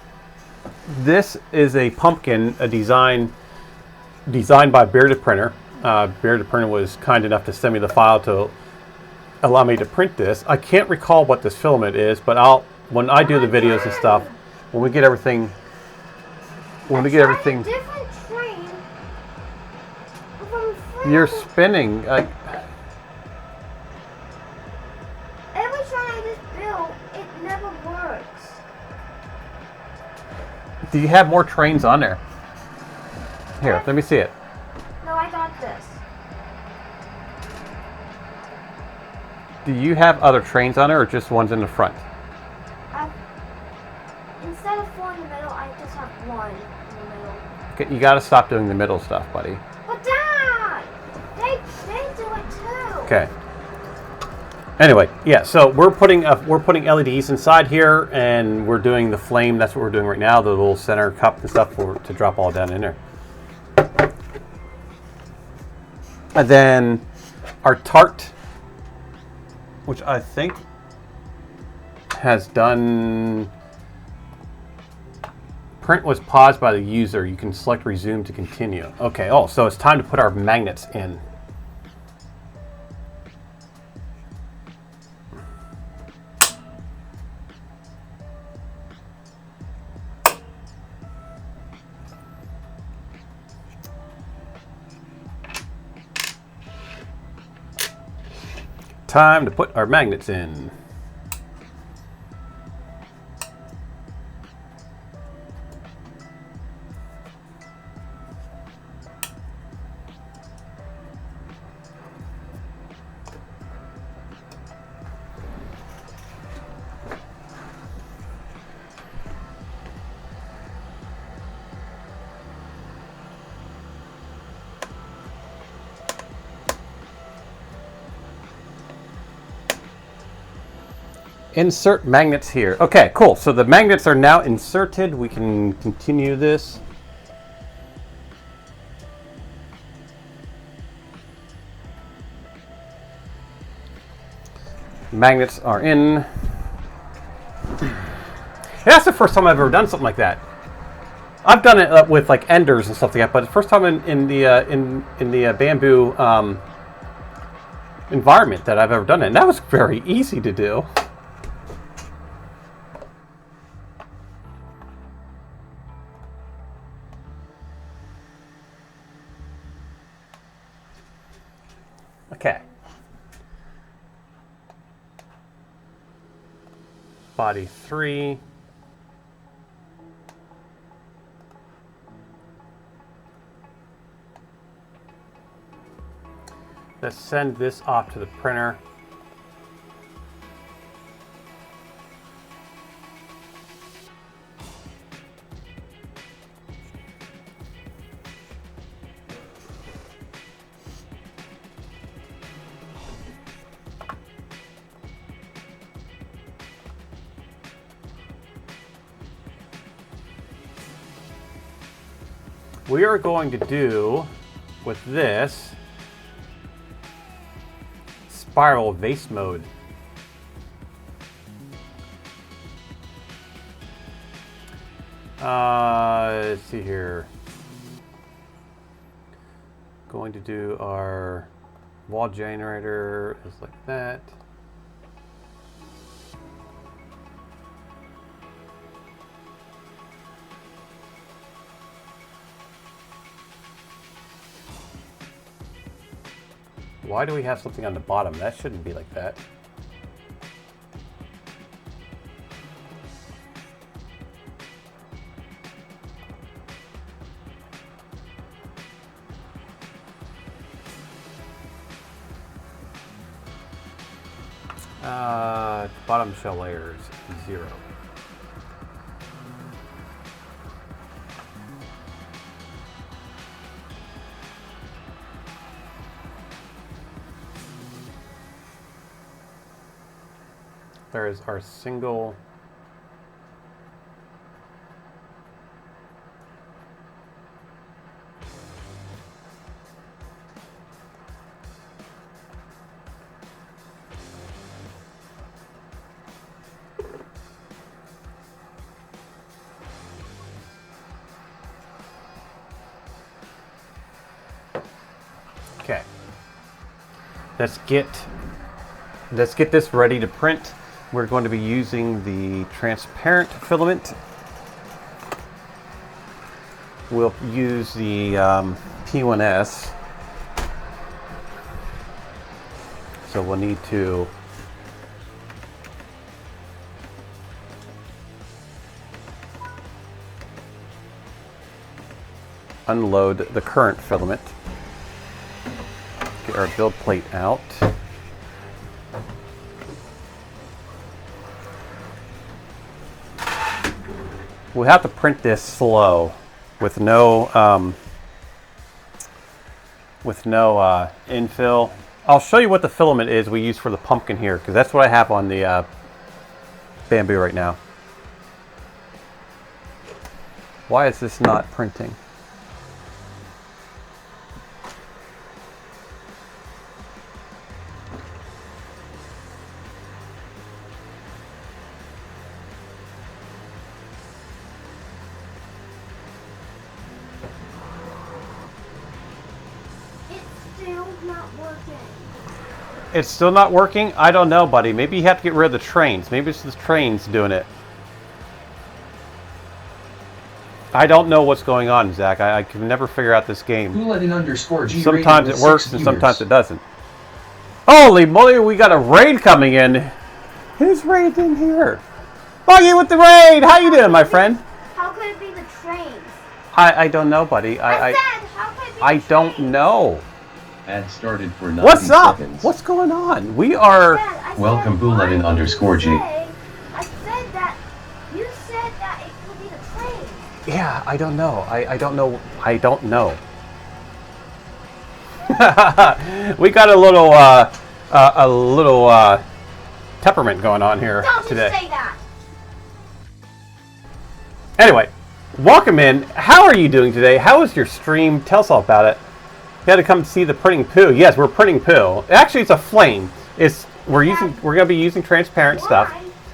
Speaker 1: this is a pumpkin, a design designed by Bearded Printer. Bearded Printer was kind enough to send me the file to allow me to print this. I can't recall what this filament is, but when I do the videos and stuff, when we get everything,
Speaker 4: A different train from
Speaker 1: you're spinning.
Speaker 4: Every train I just built, it never works.
Speaker 1: Do you have more trains on there? Here, let me see it.
Speaker 4: No, I got this.
Speaker 1: Do you have other trains on there, or just ones in the front?
Speaker 4: Instead of 4 in the middle, I just have 1 in the middle.
Speaker 1: Okay, you got to stop doing the middle stuff, buddy.
Speaker 4: But Dad! They do it too!
Speaker 1: Okay. Anyway, yeah, so we're putting LEDs inside here, and we're doing the flame. That's what we're doing right now, the little center cup and stuff to drop all down in there. And then our tart, which I think has done... Print was paused by the user. You can select resume to continue. Okay, so it's time to put our magnets in. Time to put our magnets in. Insert magnets here. Okay, cool. So the magnets are now inserted. We can continue this. Magnets are in. That's the first time I've ever done something like that. I've done it with like enders and stuff like that, but the first time in the bamboo environment that I've ever done it, and that was very easy to do. Okay. Body 3. Let's send this off to the printer. We are going to do with this spiral vase mode. Let's see here. Going to do our wall generator is like that. Why do we have something on the bottom? That shouldn't be like that. Bottom shell layers, 0. There is our single okay. Let's get this ready to print. We're going to be using the transparent filament. We'll use the P1S. So we'll need to unload the current filament. Get our build plate out. We have to print this slow with no infill. I'll show you what the filament is we use for the pumpkin here, because that's what I have on the bamboo right now. Why is this not printing? It's still not working? I don't know, buddy. Maybe you have to get rid of the trains. Maybe it's the trains doing it. I don't know what's going on, Zach. I can never figure out this game.
Speaker 5: _G
Speaker 1: sometimes it works and sometimes it doesn't. Holy moly, we got a raid coming in. Who's raiding here? Buggy with the raid! How you doing, my friend?
Speaker 4: How could it be the trains?
Speaker 1: I don't know, buddy.
Speaker 4: How could it be
Speaker 1: I
Speaker 4: the
Speaker 1: don't
Speaker 4: trains?
Speaker 1: know.
Speaker 5: Ad started for 90
Speaker 1: What's up?
Speaker 5: seconds.
Speaker 1: What's going on? We are...
Speaker 4: Dad, I
Speaker 5: Welcome,
Speaker 4: said,
Speaker 5: Booletin
Speaker 4: why did you
Speaker 5: _G.
Speaker 4: say- I said that you said that it could be the trains.
Speaker 1: Yeah, I don't know. I don't know. I don't know. We got a little temperament going on here
Speaker 4: Don't
Speaker 1: today.
Speaker 4: you say that!
Speaker 1: Anyway, welcome in. How are you doing today? How was your stream? Tell us all about it. You had to come see the printing poo. Yes, we're printing poo. Actually, it's a flame. We're gonna be using transparent stuff.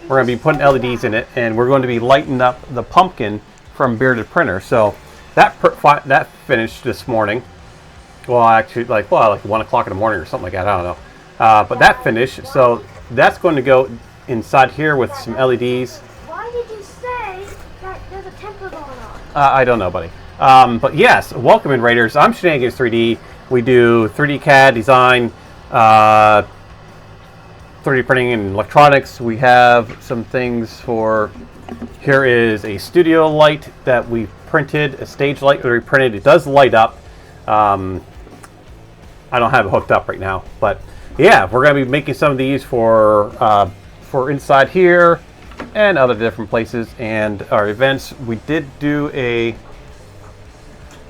Speaker 1: We're gonna be putting LEDs in it, and we're going to be lighting up the pumpkin from Bearded Printer. So that finished this morning. Well, actually, like 1 o'clock in the morning or something like that. I don't know. But that finished. So that's going to go inside here with some LEDs.
Speaker 4: Why did you say that there's a temper going on?
Speaker 1: I don't know, buddy. But yes, welcome in, Raiders. I'm Shenanigans 3D. We do 3D CAD design, 3D printing and electronics. We have some things for. Here is a studio light that we printed, a stage light that we printed. It does light up. I don't have it hooked up right now, but yeah, we're going to be making some of these for inside here and other different places and our events. We did do a.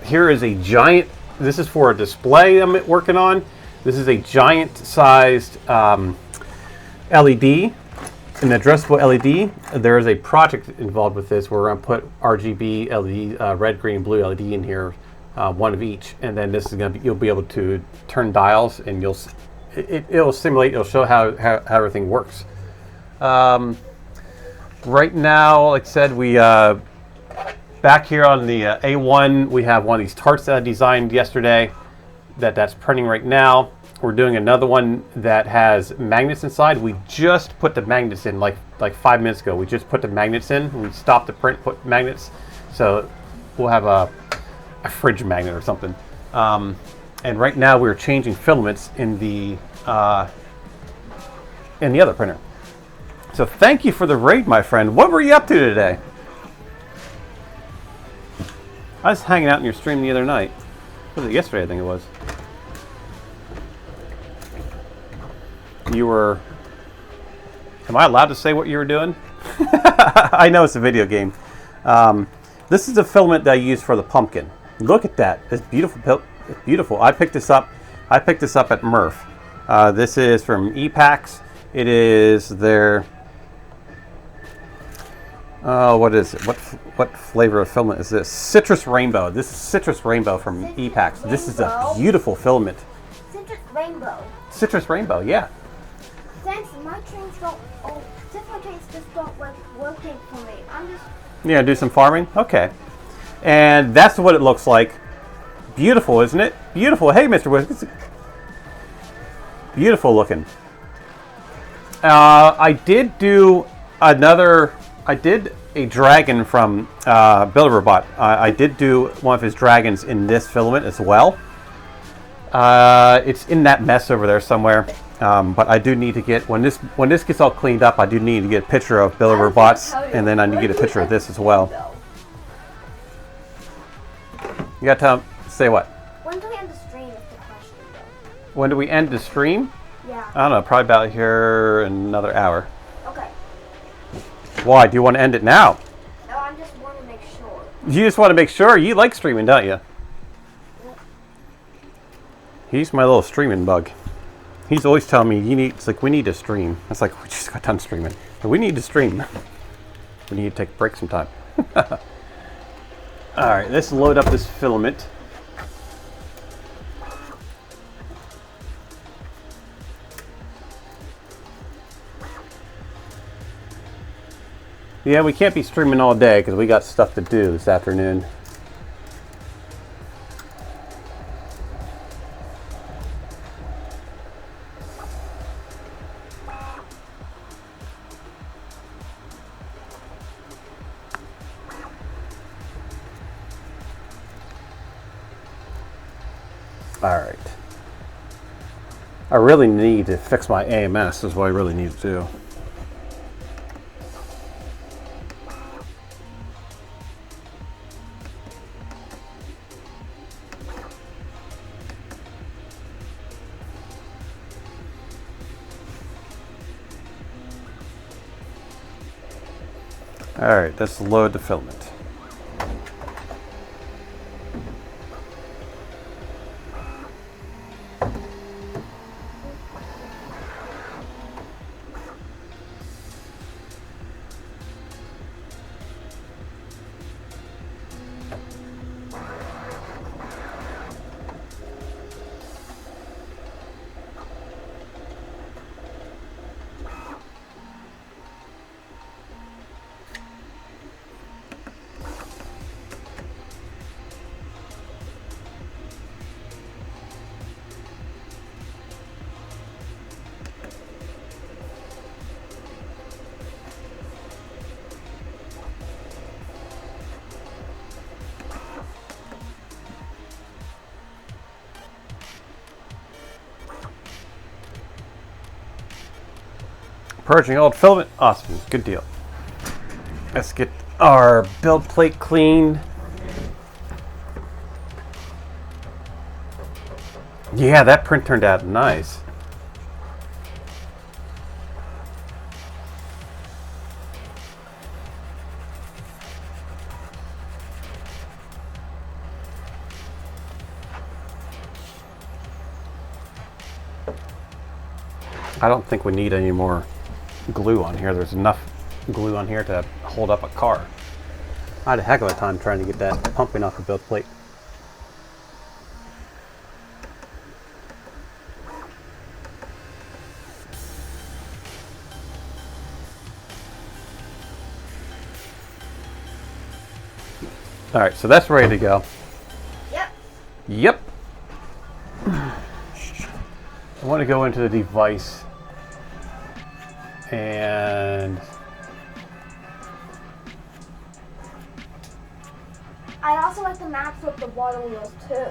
Speaker 1: Here is a giant. This is for a display I'm working on. This is a giant-sized LED. An addressable LED. There is a project involved with this where we're going to put RGB LED, red, green, blue LED in here, one of each, and then this is going to be, you'll be able to turn dials, and it'll simulate. It'll show how everything works. Right now, like I said, we back here on the A1, we have one of these tarts that I designed yesterday. That's printing right now. We're doing another one that has magnets inside. We just put the magnets in like 5 minutes ago. We just put the magnets in. We stopped the print, put magnets. So we'll have a fridge magnet or something. And right now we're changing filaments in the other printer. So thank you for the raid, my friend. What were you up to today? I was hanging out in your stream the other night. Was it yesterday? I think it was. You were. Am I allowed to say what you were doing? I know it's a video game. This is the filament that I use for the pumpkin. Look at that. It's beautiful. It's beautiful. I picked this up. at Murph. This is from EPAX. It is their. What is it? What flavor of filament is this? Citrus Rainbow. This is Citrus Rainbow from EPAX. This is a beautiful filament.
Speaker 4: Citrus Rainbow.
Speaker 1: Citrus Rainbow, yeah.
Speaker 4: Since my trains just don't like working for me, I'm just.
Speaker 1: Yeah, do some farming? Okay. And that's what it looks like. Beautiful, isn't it? Beautiful. Hey, Mr. Whiskers. Beautiful looking. I did do another. I did a dragon from Builder-Robot. I did do one of his dragons in this filament as well. It's in that mess over there somewhere. But I do need to get when this gets all cleaned up. I do need to get a picture of Builder-Robots, and then I need to get a picture of this as well. You got to say what?
Speaker 4: When do we end the stream? Is the question though.
Speaker 1: When do we end the stream?
Speaker 4: Yeah.
Speaker 1: I don't know. Probably about here in another hour.
Speaker 4: Okay.
Speaker 1: Why? Do you want to end it now?
Speaker 4: No, I just want to make sure.
Speaker 1: You just want to make sure. You like streaming, don't you? He's my little streaming bug. He's always telling me it's like we need to stream. It's like we just got done streaming. But we need to stream. We need to take a break sometime. Alright, let's load up this filament. Yeah, we can't be streaming all day because we got stuff to do this afternoon. Alright. I really need to fix my AMS is what I really need to do. Alright, let's load the filament. Purging old filament. Awesome. Good deal. Let's get our build plate cleaned. Yeah, that print turned out nice. I don't think we need any more glue on here. There's enough glue on here to hold up a car. I had a heck of a time trying to get that pumping off the build plate. All right, so that's ready to go.
Speaker 4: Yep.
Speaker 1: Yep. I want to go into the device and
Speaker 4: I also like the maps with the water wheels too.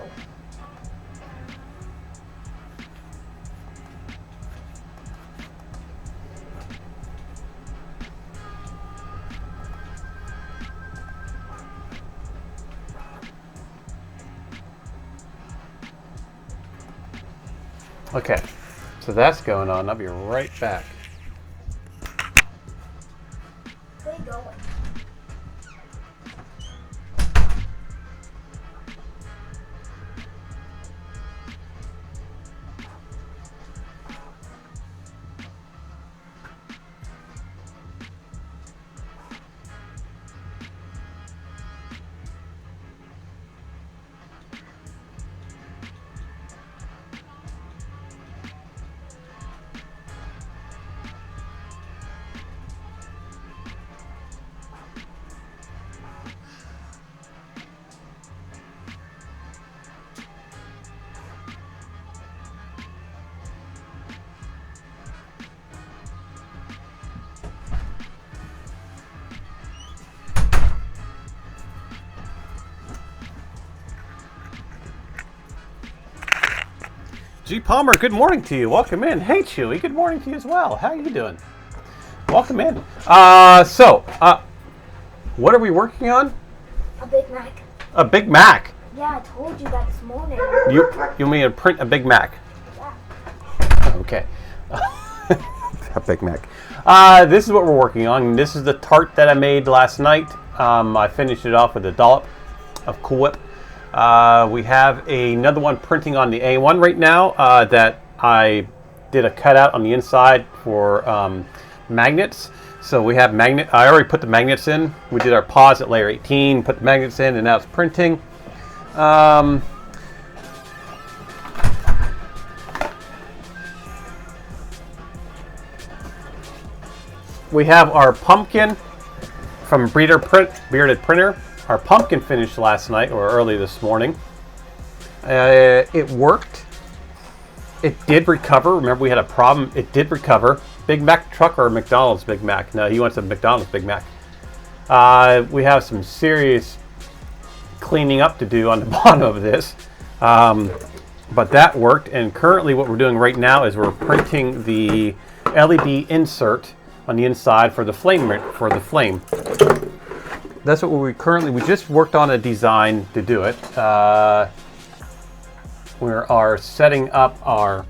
Speaker 1: okay, so that's going on. I'll be right back.
Speaker 4: Where you going?
Speaker 1: G. Palmer, good morning to you. Welcome in. Hey, Chewy, good morning to you as well. How are you doing? Welcome in. What are we working on?
Speaker 4: A Big Mac.
Speaker 1: A Big Mac.
Speaker 4: Yeah, I told you that this morning.
Speaker 1: You mean to print a Big Mac?
Speaker 4: Yeah.
Speaker 1: Okay. A Big Mac. This is what we're working on. This is the tart that I made last night. I finished it off with a dollop of Cool Whip. We have another one printing on the A1 right now that I did a cutout on the inside for magnets. So we have I already put the magnets in. We did our pause at layer 18, put the magnets in, and now it's printing. We have our pumpkin from Bearded Printer. Our pumpkin finished last night or early this morning. It worked. It did recover. Remember, we had a problem. It did recover. Big Mac truck or McDonald's Big Mac? No, he wants a McDonald's Big Mac. We have some serious cleaning up to do on the bottom of this. But that worked. And currently what we're doing right now is we're printing the LED insert on the inside for the flame. That's what we just worked on a design to do it. We are setting up our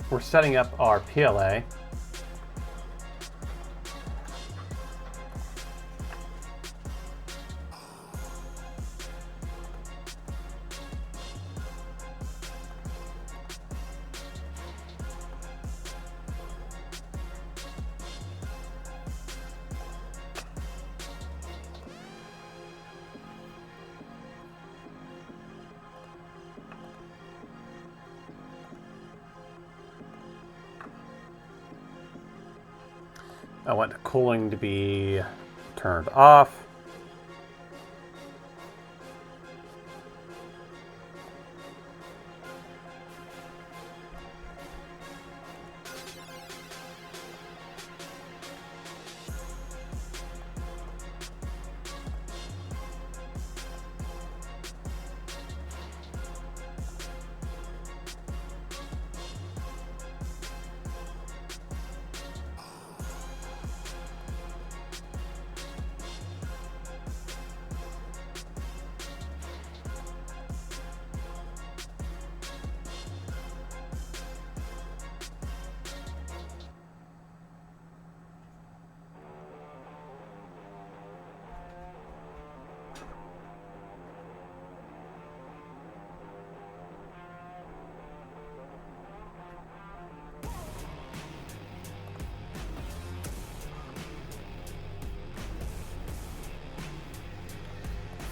Speaker 1: PLA. I want the cooling to be turned off.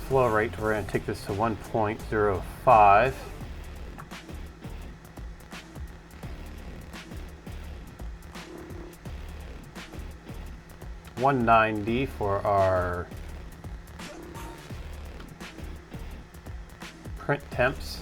Speaker 1: flow rate, we're going to take this to 1.05. $190 for our print temps.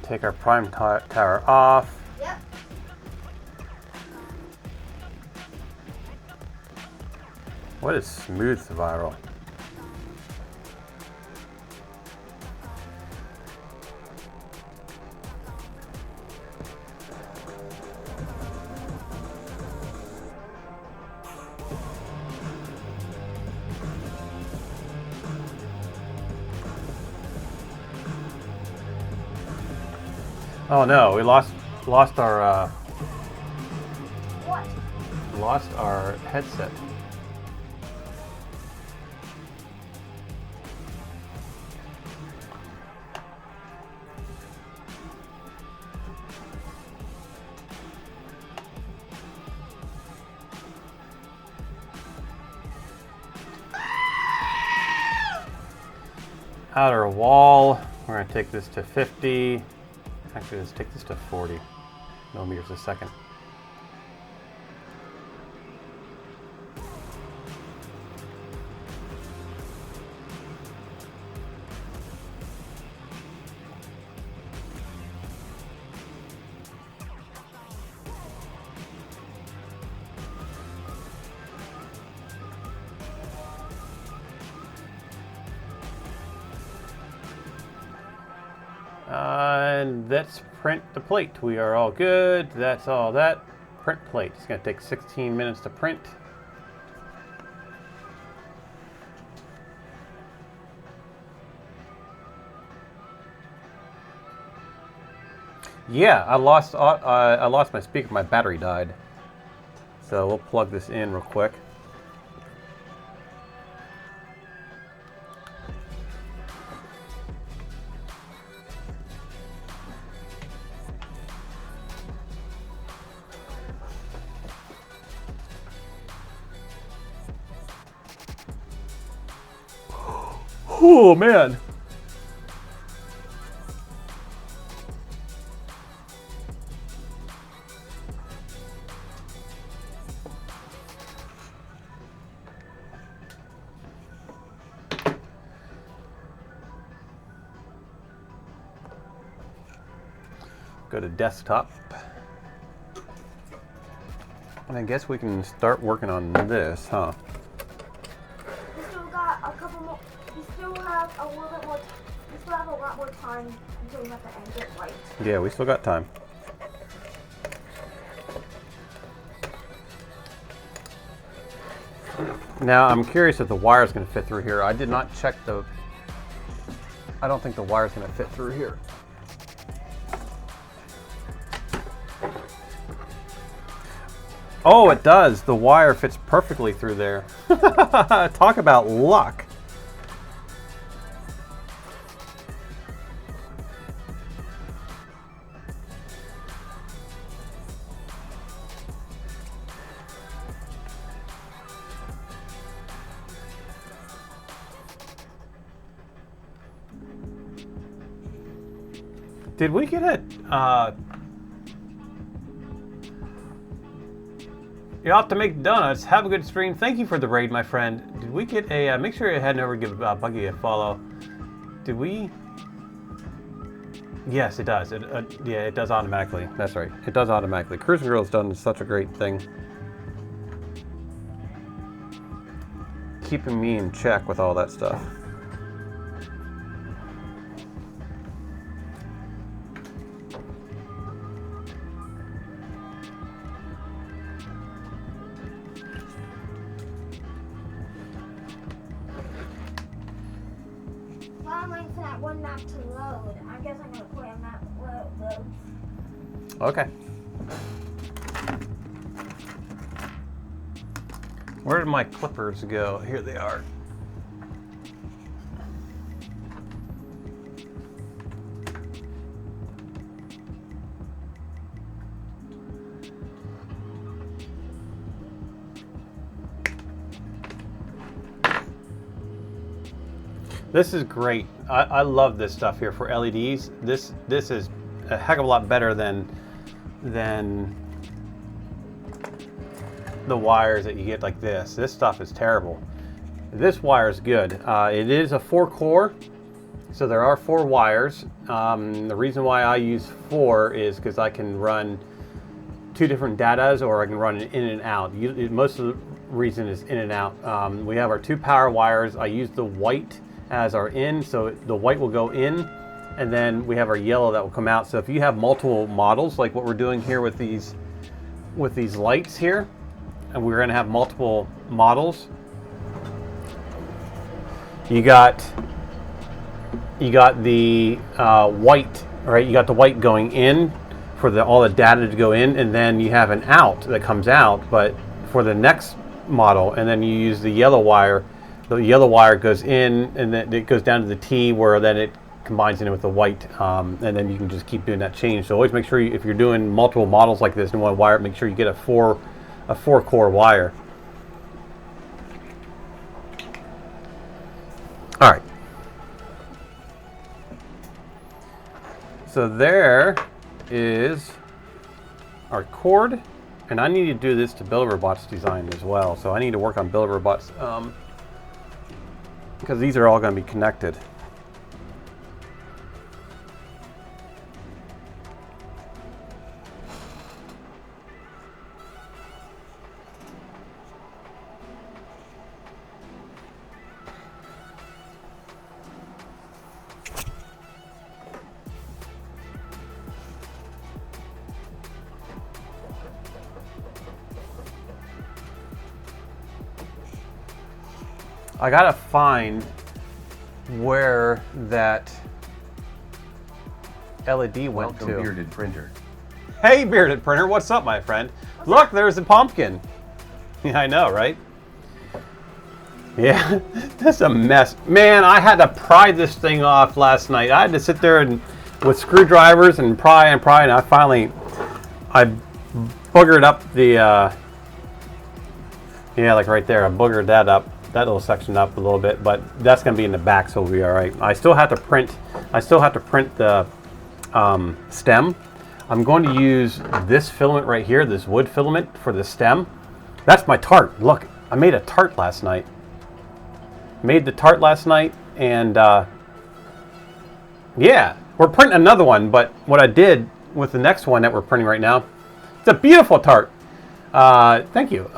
Speaker 1: Take our prime tower off.
Speaker 4: Yep.
Speaker 1: What is smooth spiral? Oh no, we lost our
Speaker 4: What?
Speaker 1: lost our headset. Outer wall, we're going to take this to 50. Actually, let's take this to 40 millimeters a second. And let's print the plate. We are all good. That's all that. Print plate. It's going to take 16 minutes to print. Yeah, I lost my speaker. My battery died. So we'll plug this in real quick. Oh man. Go to desktop. And I guess we can start working on this, huh?
Speaker 4: We still got a couple more. We still have a little bit more. We still have a lot more time until we have to end it right.
Speaker 1: Yeah, we still got time. Now, I'm curious if the wire's going to fit through here. I did not check the... I don't think the wire's going to fit through here. Oh, it does. The wire fits perfectly through there. Talk about luck. Did we get it? You're off to make donuts. Have a good stream. Thank you for the raid, my friend. Did we get a... make sure you head over and give Buggy a follow. Did we... Yes, it does. Yeah, it does automatically. That's right. It does automatically. Cruise Control has done such a great thing, keeping me in check with all that stuff.
Speaker 4: While I'm waiting for that one map to load, I guess I'm gonna play a map load.
Speaker 1: Okay. Where did my clippers go? Here they are. This is great. I love this stuff here for LEDs. This is a heck of a lot better than the wires that you get like this. This stuff is terrible. This wire is good. It is a 4-core, so there are 4 wires. The reason why I use 4 is because I can run 2 different datas, or I can run it in and out. Most of the reason is in and out. We have our 2 power wires. I use the white as our in, so the white will go in, and then we have our yellow that will come out. So if you have multiple models, like what we're doing here with these lights here, and we're going to have multiple models, you got the white, right? You got the white going in for all the data to go in, and then you have an out that comes out, but for the next model, and then you use the yellow wire. The yellow wire goes in, and then it goes down to the T, where then it combines in with the white, and then you can just keep doing that change. So always make sure if you're doing multiple models like this and you want to wire it, make sure you get a 4-core wire. All right. So there is our cord, and I need to do this to Build Robots design as well. So I need to work on Build Robots. Because these are all going to be connected. I gotta find where that LED went
Speaker 5: Welcome,
Speaker 1: to.
Speaker 5: bearded printer.
Speaker 1: Hey, bearded printer, what's up, my friend? Look, there's a pumpkin. Yeah, I know, right? Yeah, that's a mess. Man, I had to pry this thing off last night. I had to sit there and with screwdrivers and pry, and I finally, I boogered up the, yeah, like right there, I boogered that up. That little section up a little bit, but that's going to be in the back, so we'll be all right. I still have to print the stem. I'm going to use this filament right here, this wood filament for the stem. That's my tart. Look, I made a tart last night. Made the tart last night, and yeah, we're printing another one, but what I did with the next one that we're printing right now, it's a beautiful tart. Thank you.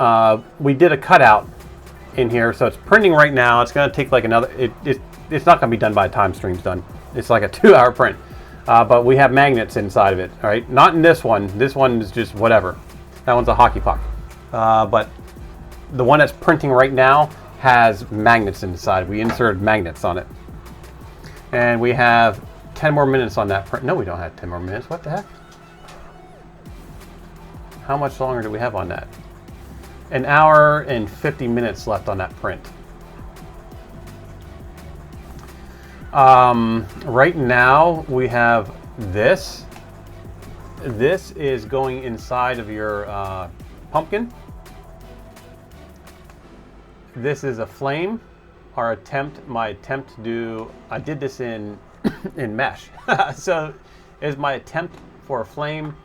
Speaker 1: We did a cutout in here, so it's printing right now. It's going to take like another, it's not going to be done by the time stream's done. It's like a 2-hour print, but we have magnets inside of it. All right, not in this one. This one is just whatever. That one's a hockey puck, but the one that's printing right now has magnets inside. We inserted magnets on it, and we have 10 more minutes on that print. No, we don't have 10 more minutes. What the heck? How much longer do we have on that? 1 hour and 50 minutes left on that print. Right now we have this. This is going inside of your pumpkin. This is a flame. My attempt to do, I did this in in mesh. So is my attempt for a flame.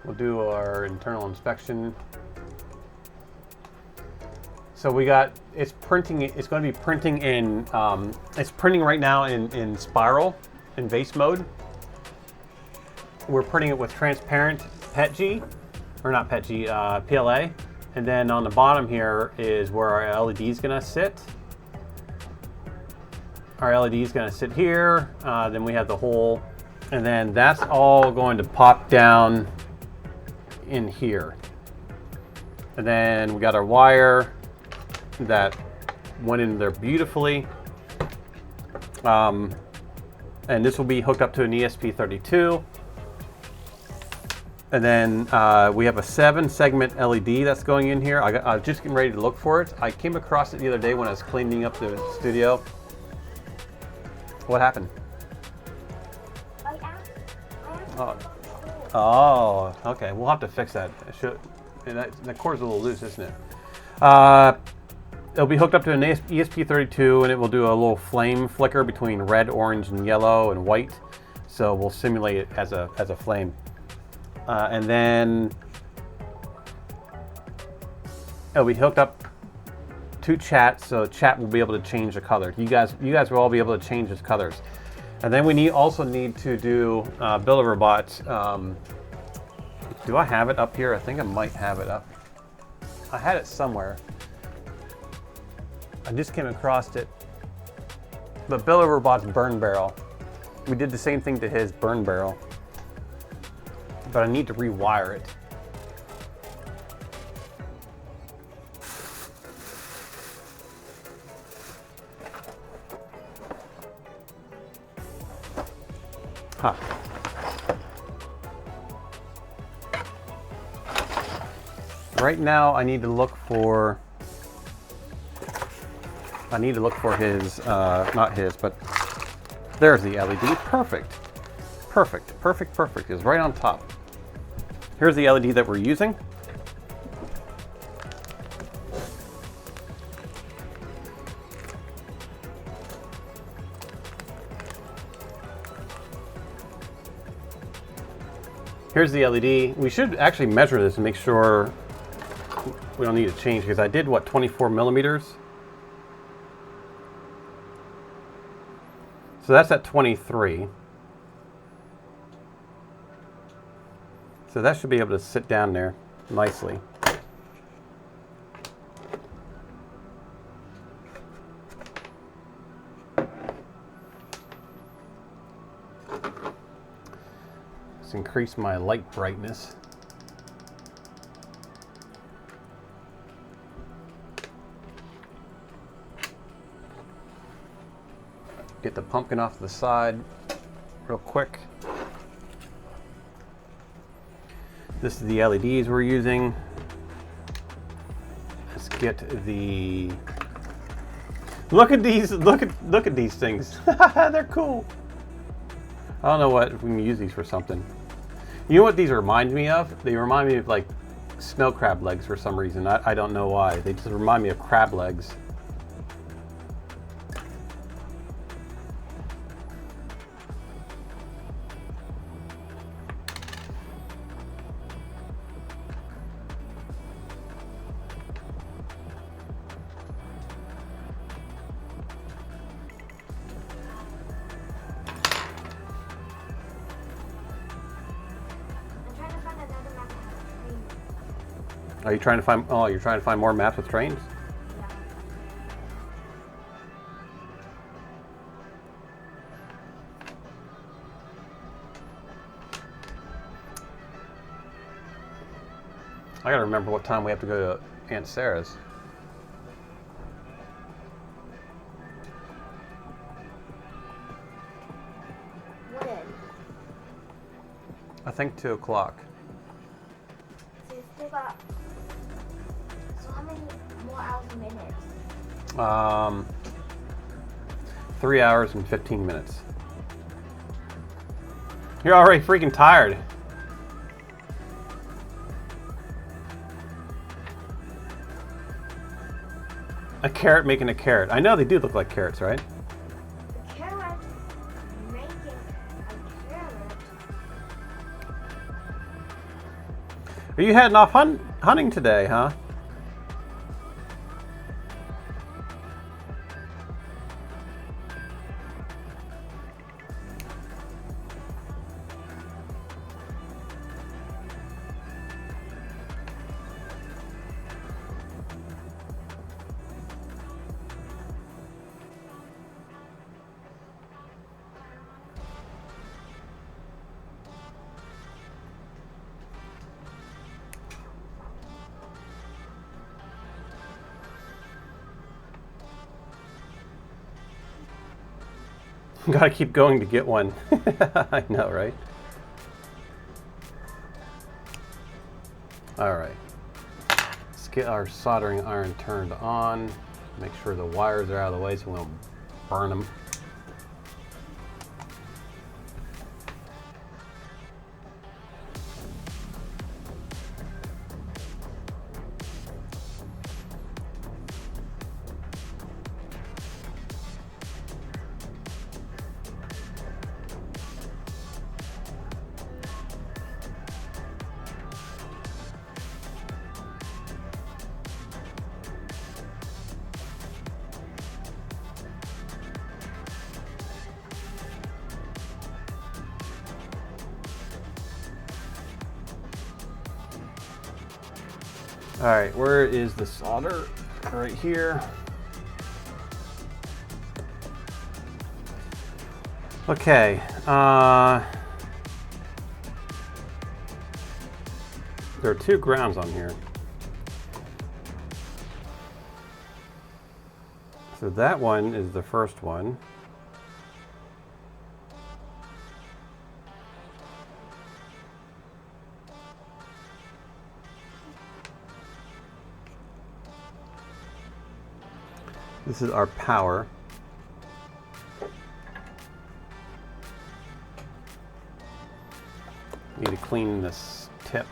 Speaker 1: We'll do our internal inspection. So we got, it's printing, it's going to be printing in, it's printing right now in spiral. in vase mode. We're putting it with transparent PETG, or not PETG, PLA. And then on the bottom here is where our LED is gonna sit. Our LED is gonna sit here. Then we have the hole, and then that's all going to pop down in here. And then we got our wire that went in there beautifully. And this will be hooked up to an ESP32. And then we have a 7-segment LED that's going in here. I was just getting ready to look for it. I came across it the other day when I was cleaning up the studio. What happened? Oh, okay. We'll have to fix that. That cord's a little loose, isn't it? It'll be hooked up to an ESP32, and it will do a little flame flicker between red, orange, and yellow, and white. So we'll simulate it as a flame. And then it'll be hooked up to chat, so chat will be able to change the color. You guys will all be able to change its colors. And then we also need to do Build-A-Robot. Do I have it up here? I think I might have it up. I had it somewhere. I just came across it. But Build-A-Robot's burn barrel. We did the same thing to his burn barrel. But I need to rewire it. Huh. Right now I need to look for his, not his, but there's the LED. Perfect. Perfect, perfect, perfect. It's right on top. Here's the LED that we're using. Here's the LED. We should actually measure this and make sure we don't need to change, because I did, what, 24 millimeters? So that's at 23. So that should be able to sit down there nicely. Let's increase my light brightness. Get the pumpkin off the side real quick. This is the LEDs we're using. Let's get the. Look at these! Look at these things. They're cool. I don't know what if we can use these for something. You know what these remind me of? They remind me of like snow crab legs for some reason. I don't know why. They just remind me of crab legs. Are you trying to find? Oh, you're trying to find more maps with trains? I gotta remember what time we have to go to Aunt Sarah's.
Speaker 4: When?
Speaker 1: I think 2 o'clock.
Speaker 4: So you still got. So how many more hours and minutes?
Speaker 1: 3 hours and 15 minutes. You're already freaking tired. A carrot making a carrot. I know they do look like carrots, right?
Speaker 4: The carrot making a carrot.
Speaker 1: Are you heading off hunting today, huh? Gotta keep going to get one. I know, right? Alright. Let's get our soldering iron turned on. Make sure the wires are out of the way so we don't burn them. All right, where is the solder? Right here. Okay. There are 2 grounds on here. So that one is the first one. This is our power. Need to clean this tip.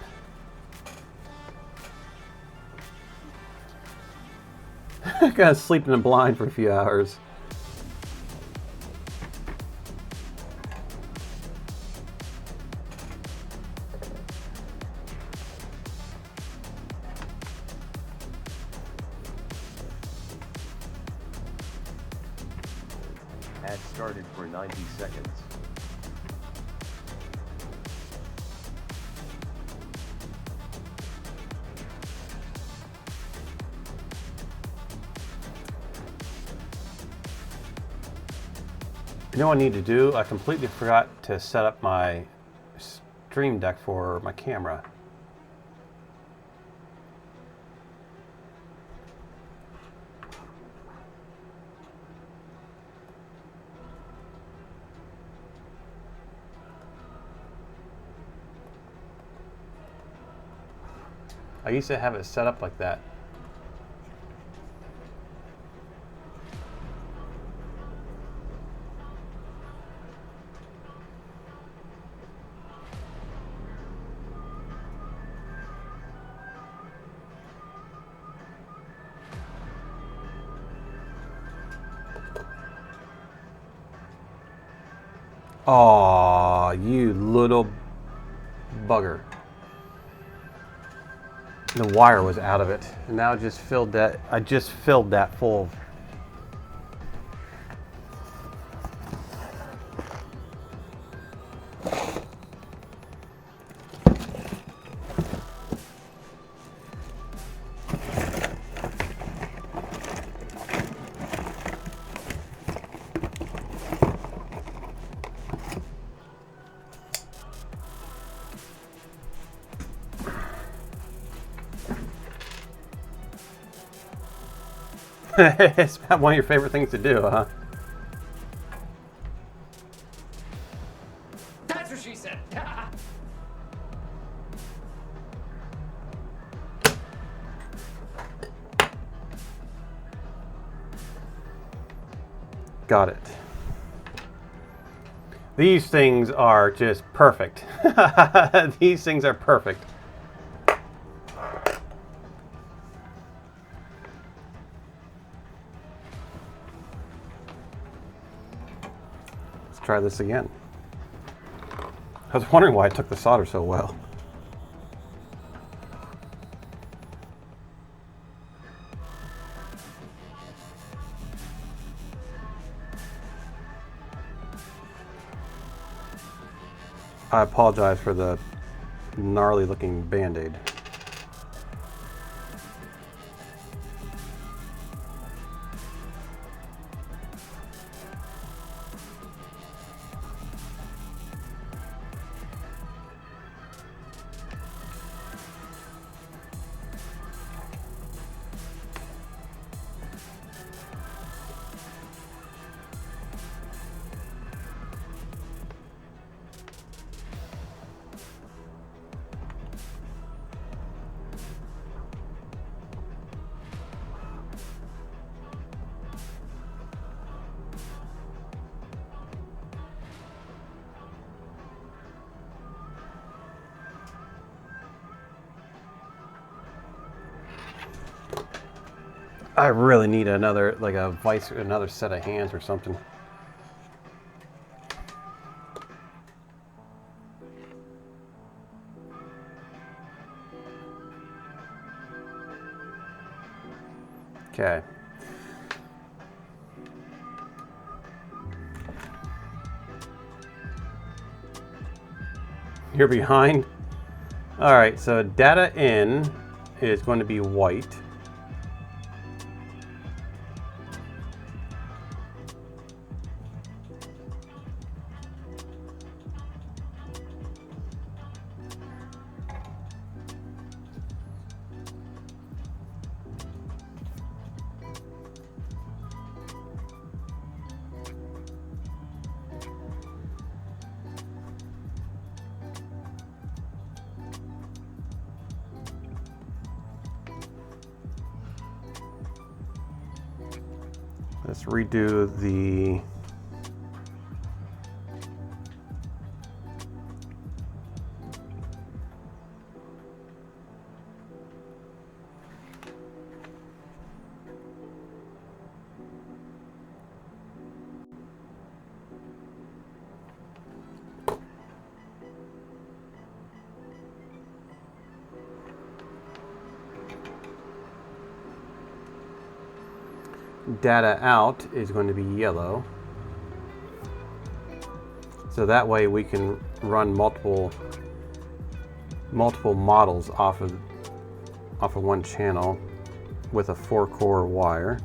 Speaker 1: Gotta sleep in the blind for a few hours.
Speaker 5: Ad started for 90 seconds.
Speaker 1: You know what I need to do? I completely forgot to set up my stream deck for my camera. I used to have it set up like that. Aw, you little bugger. The wire was out of it, and now I just filled that full. It's not one of your favorite things to do, huh?
Speaker 6: That's what she said.
Speaker 1: Got it. These things are just perfect. These things are perfect. Try this again. I was wondering why it took the solder so well. I apologize for the gnarly looking band-aid. I really need another, like a vice, another set of hands or something. Okay. You're behind? All right, so data in is going to be white. Let's redo the data out is going to be yellow. So that way we can run multiple models off of one channel with a 4-core wire.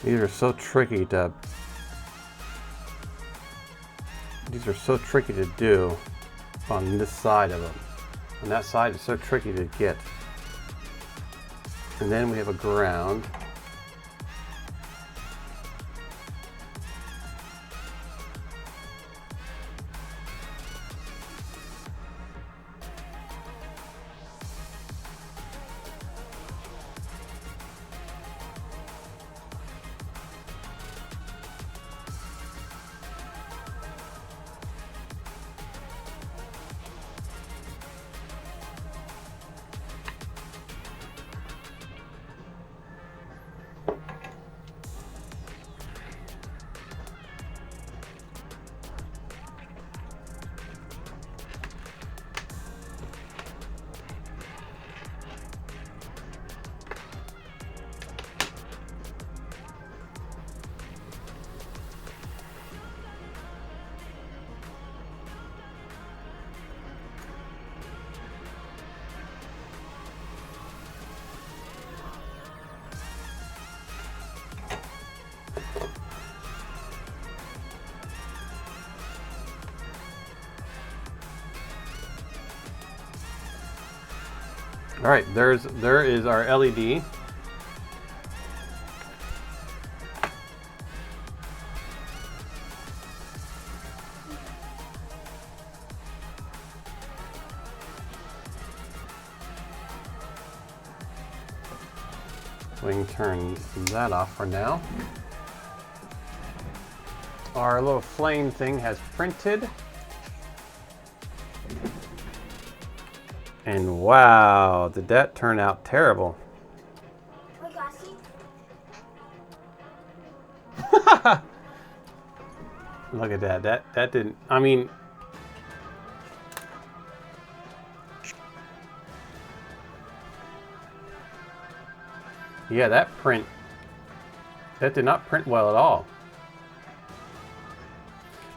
Speaker 1: These are so tricky to do on this side of them. And that side is so tricky to get. And then we have a ground. All right, there is our LED. We can turn that off for now. Our little flame thing has printed. And wow, did that turn out terrible.
Speaker 4: We got see.
Speaker 1: Look at that. That didn't. I mean, yeah, that did not print well at all.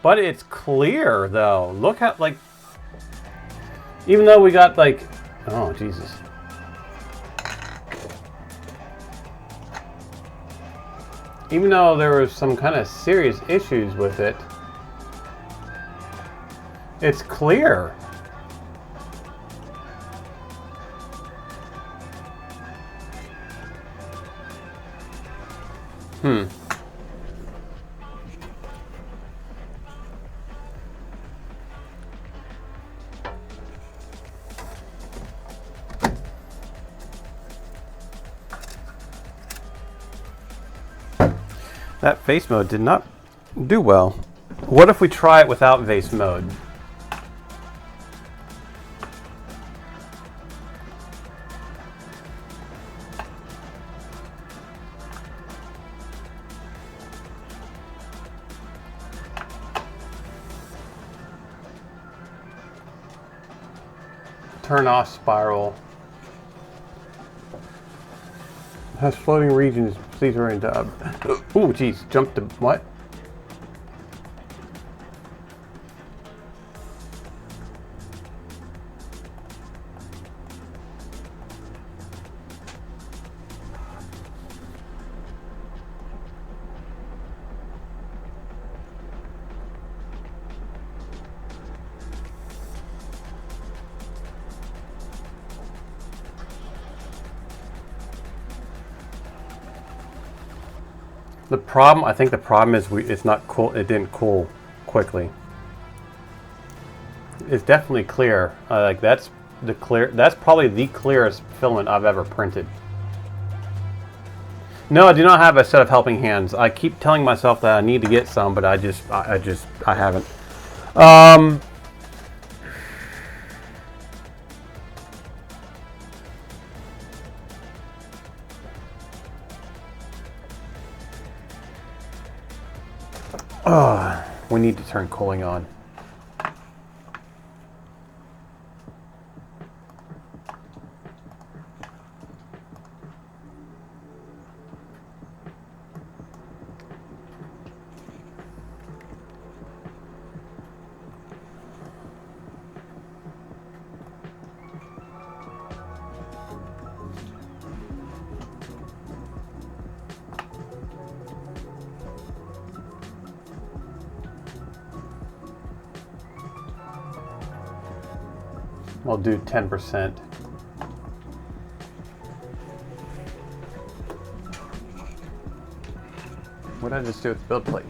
Speaker 1: But it's clear though. Look how, like, even though we got like, oh Jesus. Even though there was some kind of serious issues with it, it's clear. That vase mode did not do well. What if we try it without vase mode? Turn off spiral. Has floating regions. Please hurry to. Ooh, geez, jump to what? The problem, I think the problem is it's not cool. It didn't cool quickly. It's definitely clear. Like that's the clear. That's probably the clearest filament I've ever printed. No, I do not have a set of helping hands. I keep telling myself that I need to get some, but I haven't. We need to turn cooling on. We'll do 10%. What did I just do with the build plate?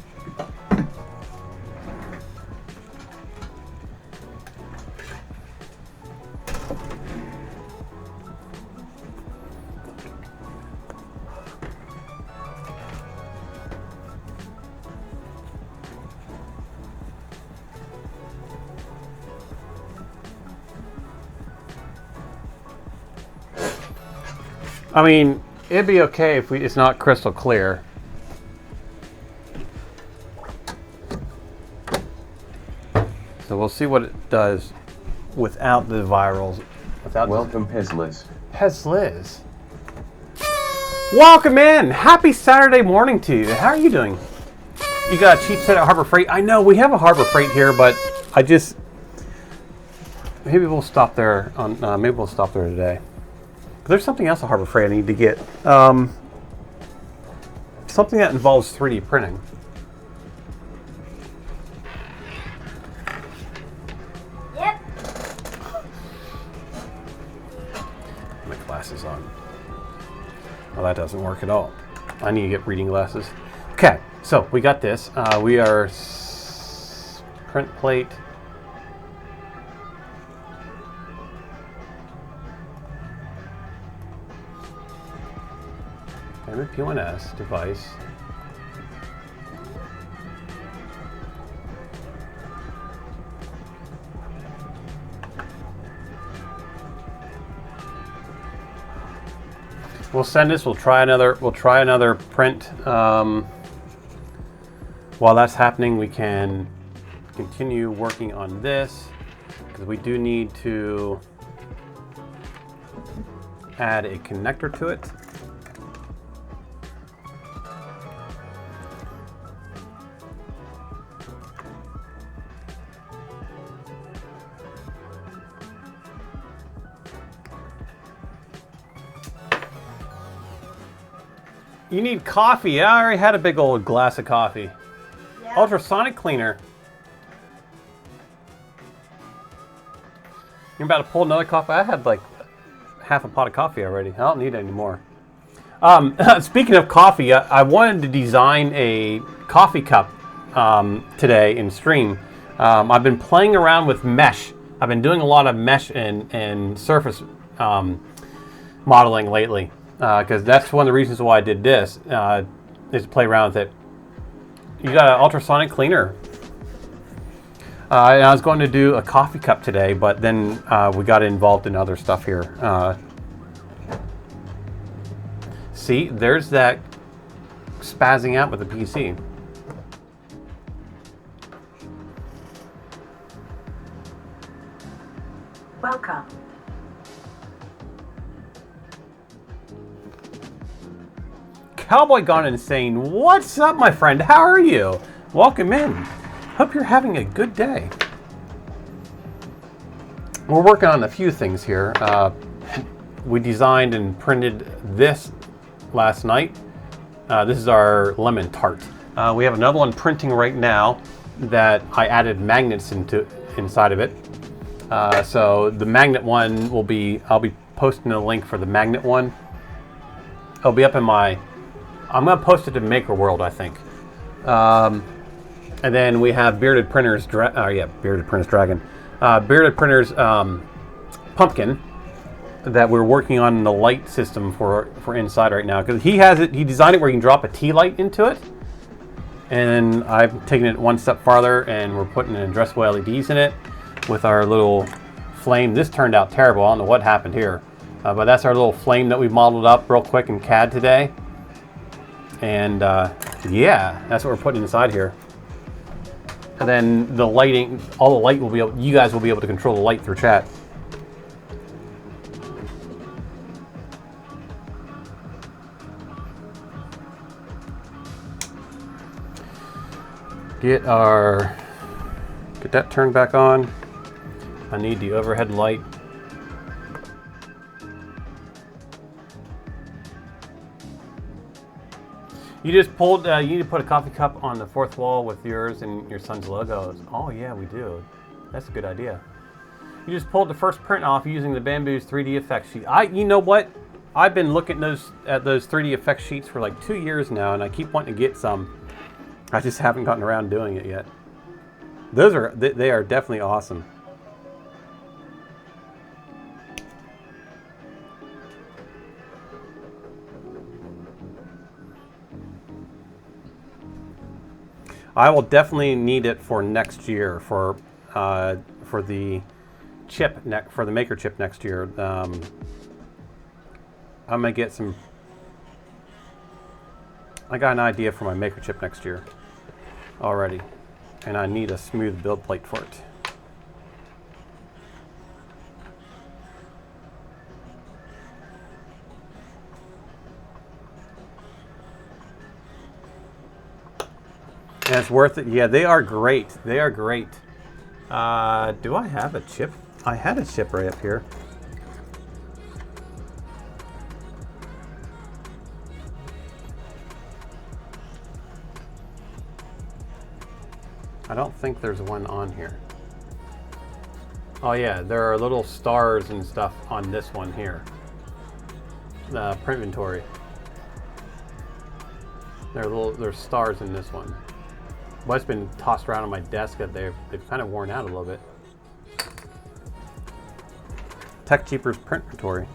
Speaker 1: I mean, it'd be okay if it's not crystal clear. So we'll see what it does without the virals.
Speaker 5: Welcome, Pezliz.
Speaker 1: Pezliz. Welcome in. Happy Saturday morning to you. How are you doing? You got a cheap set at Harbor Freight? I know we have a Harbor Freight here, but maybe we'll stop there on. Maybe we'll stop there today. There's something else at Harbor Freight I need to get. Something that involves 3D printing.
Speaker 4: Yep.
Speaker 1: My glasses on. Well, that doesn't work at all. I need to get reading glasses. Okay, so we got this. We are print plate. MP1S device. We'll send this. We'll try another. We'll try another print. While that's happening, we can continue working on this because we do need to add a connector to it. You need coffee. I already had a big old glass of coffee.
Speaker 4: Yeah.
Speaker 1: Ultrasonic cleaner. You're about to pull another coffee? I had like half a pot of coffee already. I don't need any more. Speaking of coffee, I wanted to design a coffee cup today in stream. I've been playing around with mesh. I've been doing a lot of mesh and surface modeling lately. Because that's one of the reasons why I did this, is to play around with it. You got an ultrasonic cleaner. And I was going to do a coffee cup today, but then we got involved in other stuff here. See, there's that spazzing out with the PC.
Speaker 6: Welcome.
Speaker 1: Cowboy Gone Insane, what's up, my friend? How are you? Welcome in. Hope you're having a good day. We're working on a few things here. We designed and printed this last night. This is our lemon tart. We have another one printing right now that I added magnets inside of it. So the magnet one will be, I'll be posting a link for the magnet one. It'll be up in my, I'm going to post it to Maker World, I think. And then we have Bearded Printers, Bearded Printers Dragon. Bearded Printers Pumpkin that we're working on the light system for inside right now. Because he has it, he designed it where you can drop a tea light into it. And I'm taking it one step farther and we're putting in addressable LEDs in it with our little flame. This turned out terrible. I don't know what happened here. But that's our little flame that we modeled up real quick in CAD today. And yeah, that's what we're putting inside here. And then the lighting, all the light will be able, you guys will be able to control the light through chat. Get that turned back on. I need the overhead light. You just pulled, you need to put a coffee cup on the fourth wall with yours and your son's logos. Oh yeah, we do. That's a good idea. You just pulled the first print off using the Bambu's 3D effects sheet. You know what? I've been looking at those 3D effects sheets for like 2 years now, and I keep wanting to get some. I just haven't gotten around doing it yet. They are definitely awesome. I will definitely need it for next year for the chip for the Maker chip next year. I'm gonna get some. I got an idea for my Maker chip next year already, and I need a smooth build plate for it. And it's worth it. Yeah, they are great. They are great. Do I have a chip? I had a chip right up here. I don't think there's one on here. Oh yeah, there are little stars and stuff on this one here. The print inventory. There's stars in this one. Well, it's been tossed around on my desk that they've kind of worn out a little bit. Tech Cheapers print inventory.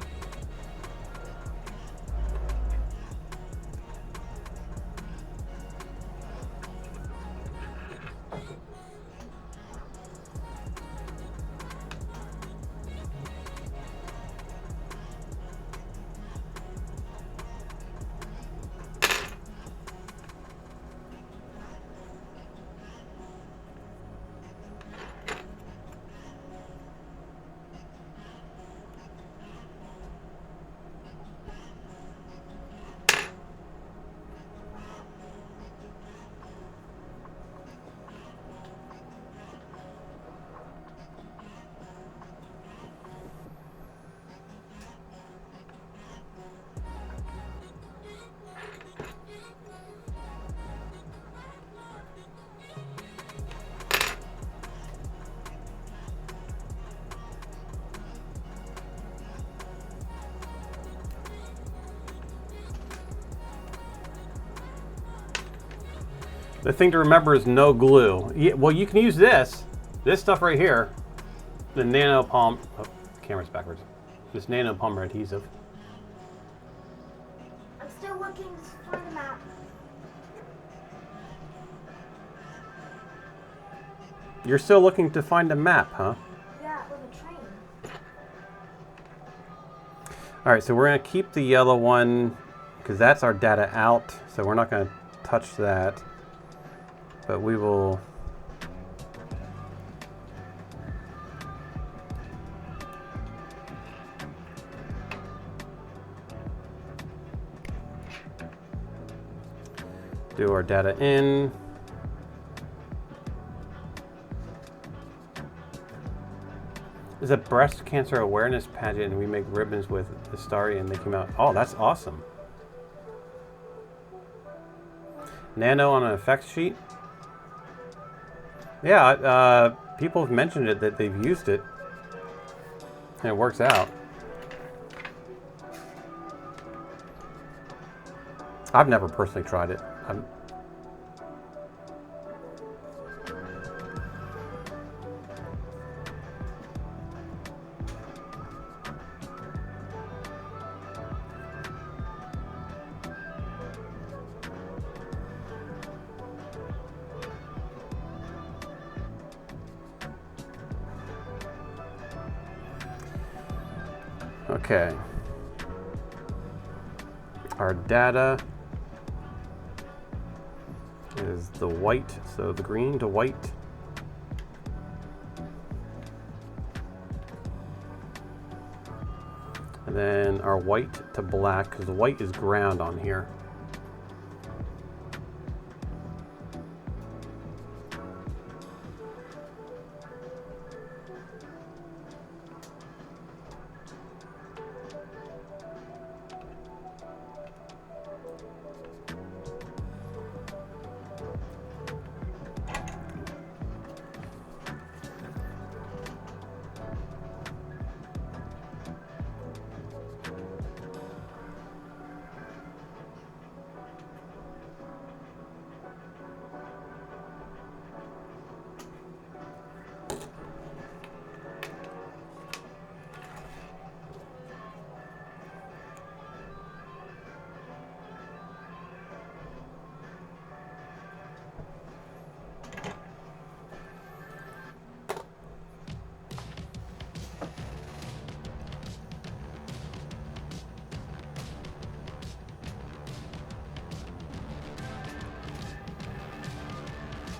Speaker 1: The thing to remember is no glue. Yeah, well, you can use this stuff right here, the nano palm. Oh, camera's backwards. This nano polymer adhesive.
Speaker 4: I'm still looking for the map.
Speaker 1: You're still looking to find a map, huh?
Speaker 4: Yeah, with a train.
Speaker 1: All right, so we're gonna keep the yellow one because that's our data out. So we're not gonna touch that, but we will. Do our data in. It's a breast cancer awareness pageant, and we make ribbons with Astaria, and they came out. Oh, that's awesome. Nano on an effects sheet. Yeah, people have mentioned it, that they've used it, and it works out. I've never personally tried it. Okay. Our data is the white, so the green to white. And then our white to black, because the white is ground on here.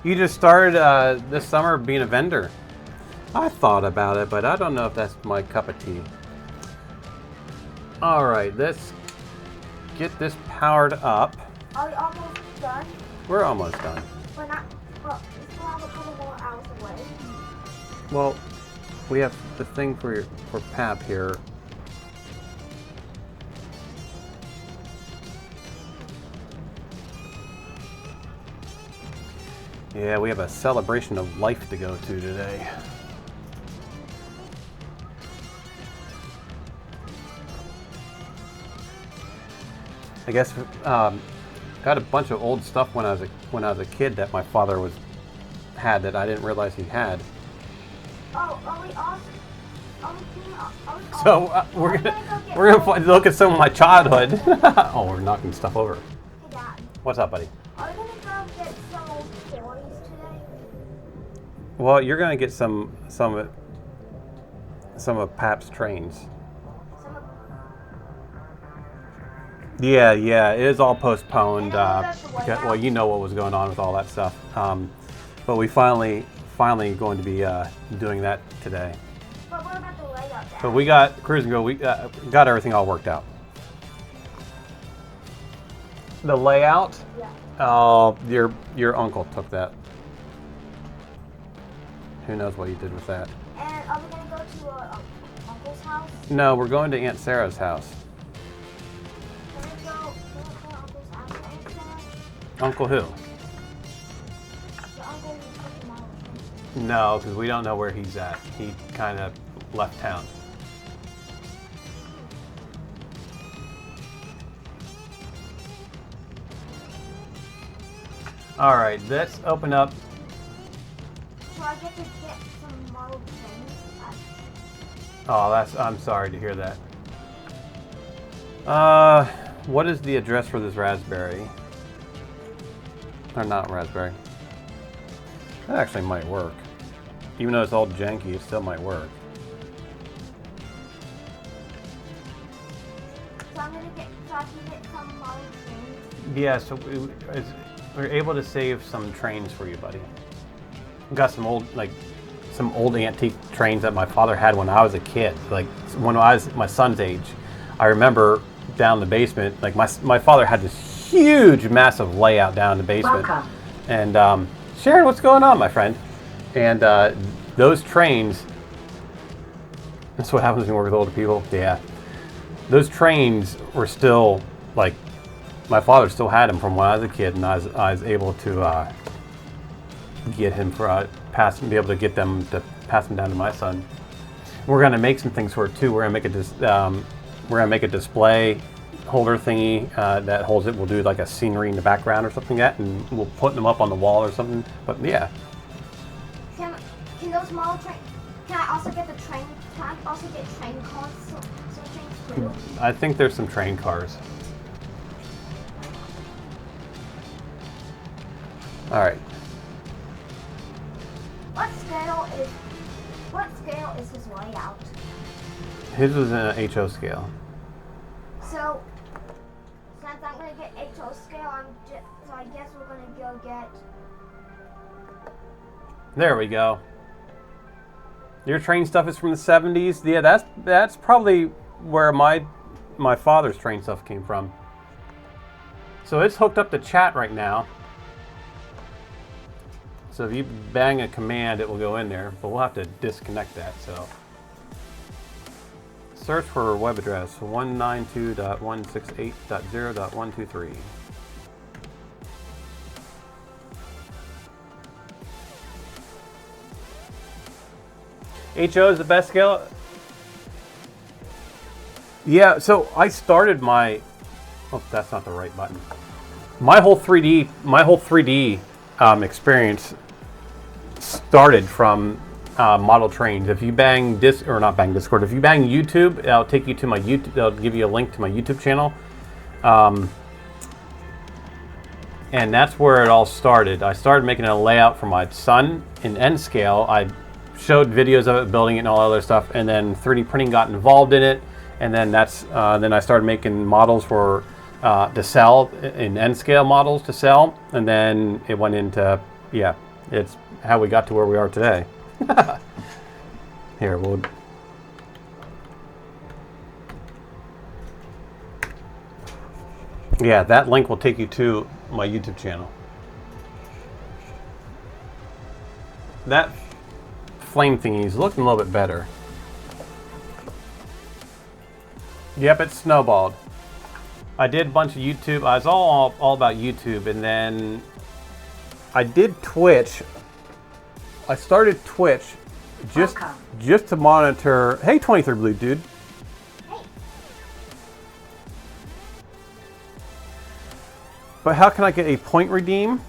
Speaker 1: You just started this summer being a vendor. I thought about it, but I don't know if that's my cup of tea. All right, let's get this powered up.
Speaker 4: Are we almost done?
Speaker 1: We're almost done.
Speaker 4: We're not. Well, we still have a couple more hours away.
Speaker 1: Well, we have the thing for PAP here. Yeah, we have a celebration of life to go to today. I guess got a bunch of old stuff when I was a kid that my father had that I didn't realize he had.
Speaker 4: Oh, are we off?
Speaker 1: So we're gonna look at some of my childhood. Oh, we're knocking stuff over.
Speaker 4: Hey, Dad.
Speaker 1: What's up, buddy?
Speaker 4: Are we gonna go get some old toys today?
Speaker 1: Well, you're gonna get some of Pap's trains.
Speaker 4: Some of
Speaker 1: Yeah, it is all postponed.
Speaker 4: that's the way
Speaker 1: Well,
Speaker 4: out.
Speaker 1: you know what was going on with all that stuff. But we finally going to be doing that today.
Speaker 4: But what about the layout, Dad?
Speaker 1: But we got Cruise and Go. We got everything all worked out. The layout.
Speaker 4: Yeah.
Speaker 1: Oh, your uncle took that. Who knows what he did with that?
Speaker 4: And are we gonna go to our uncle's house?
Speaker 1: No, we're going to Aunt Sarah's house.
Speaker 4: Can we go to uncle's house and Sarah?
Speaker 1: Uncle who?
Speaker 4: The uncle who took the model.
Speaker 1: No, because we don't know where he's at. He kind of left town. All right, let's open up.
Speaker 4: So I get to get some model things.
Speaker 1: Oh, I'm sorry to hear that. What is the address for this raspberry? Or not raspberry. That actually might work. Even though it's all janky, it still might work.
Speaker 4: So I can get some model things.
Speaker 1: Yeah, so we're able to save some trains for you, buddy. We got some old antique trains that my father had when I was a kid. Like when I was my son's age. I remember down the basement, like my father had this huge, massive layout down in the basement.
Speaker 6: Welcome.
Speaker 1: And Sharon, what's going on, my friend? And those trains. That's what happens when you work with older people. Yeah, those trains were still like my father still had them from when I was a kid, and I was able to get him for be able to get them to pass them down to my son. We're gonna make some things for it too. We're gonna make a display holder thingy that holds it. We'll do like a scenery in the background or something like that, and we'll put them up on the wall or something. But yeah.
Speaker 4: Can those model train? Can I also get the train? Can I also get train cars? So trains too.
Speaker 1: I think there's some train cars. All right.
Speaker 4: What scale is his layout?
Speaker 1: His was in an HO scale.
Speaker 4: So since I'm gonna get HO scale, so I guess we're gonna go get.
Speaker 1: There we go. Your train stuff is from the 70s. Yeah, that's probably where my father's train stuff came from. So it's hooked up to chat right now. So if you bang a command, it will go in there, but we'll have to disconnect that. So search for web address 192.168.0.123. HO is the best scale. Yeah, so I started my. Oh, that's not the right button. My whole 3D experience started from model trains. If you bang Discord, if you bang YouTube, it'll take you to my YouTube. It'll give you a link to my YouTube channel, and that's where it all started. I started making a layout for my son in N scale. I showed videos of it, building it, and all other stuff, and then 3D printing got involved in it, and then then I started making models for to sell in N scale models to sell, and then it went into it's how we got to where we are today. Here, that link will take you to my YouTube channel. That flame thingy's looking a little bit better. Yep, it's snowballed. I did a bunch of YouTube. I was all about YouTube, and then I did Twitch. I started Twitch just to monitor. Hey, 23 Blue Dude.
Speaker 4: Hey.
Speaker 1: But how can I get a point redeem?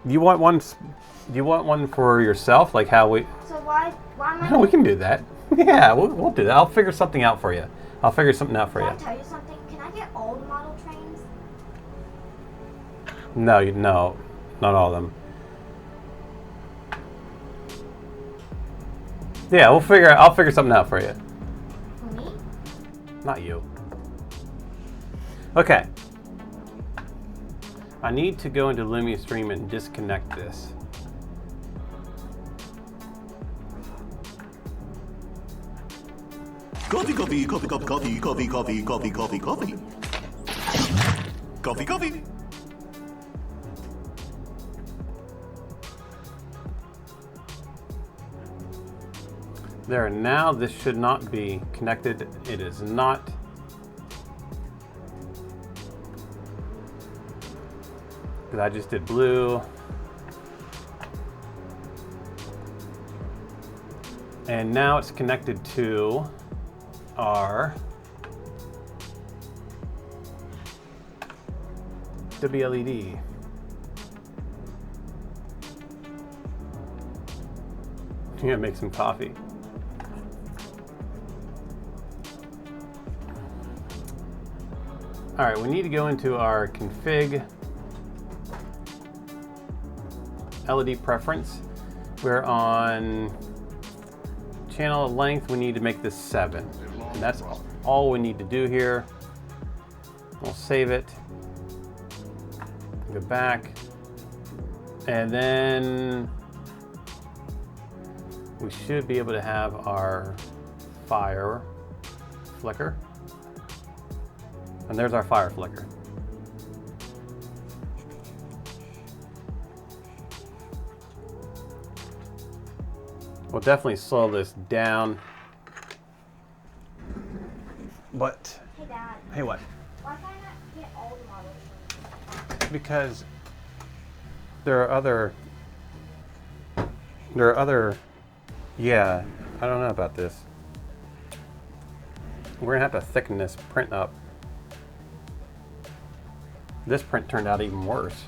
Speaker 1: Do you want one? Do you want one for yourself? Like how we?
Speaker 4: So why am I?
Speaker 1: No, we can do that. Yeah, we'll do that. I'll figure something out for you. I'll figure something out for
Speaker 4: Can
Speaker 1: you.
Speaker 4: I tell you something? Can I get all the model trains?
Speaker 1: No, not all of them. Yeah, I'll figure something out for you.
Speaker 4: For me?
Speaker 1: Not you. Okay. I need to go into Lumia Stream and disconnect this.
Speaker 3: Coffee, coffee, coffee, coffee, coffee, coffee, coffee, coffee, coffee, coffee. Coffee, coffee.
Speaker 1: There, now this should not be connected. It is not. Because I just did blue. And now it's connected to our WLED. Yeah, make some coffee. All right, we need to go into our config LED preference. We're on channel length. We need to make this 7. And that's all we need to do here. We'll save it. Go back. And then we should be able to have our fire flicker. And there's our fire flicker. We'll definitely slow this down. But,
Speaker 4: Hey, Dad.
Speaker 1: hey, what?
Speaker 4: Why can't I get all the models?
Speaker 1: Because there are other, yeah, I don't know about this. We're gonna have to thicken this print up. This print turned out even worse.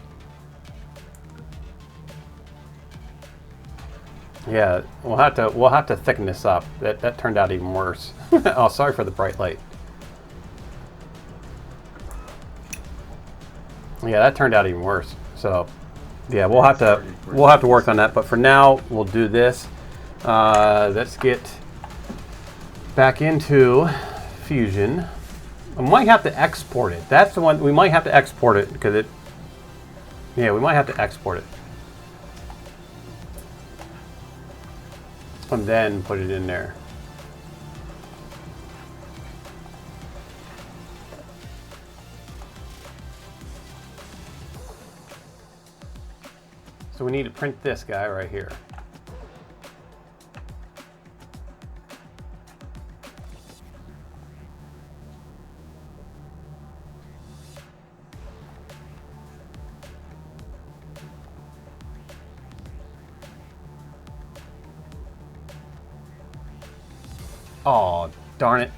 Speaker 1: Yeah, we'll have to thicken this up. That turned out even worse. Oh, sorry for the bright light. Yeah, that turned out even worse. So, yeah, we'll have to work on that. But for now, we'll do this. Let's get back into Fusion. I might have to export it. That's the one we might have to export it because it. Yeah, we might have to export it. And then put it in there. So we need to print this guy right here. Oh, darn it.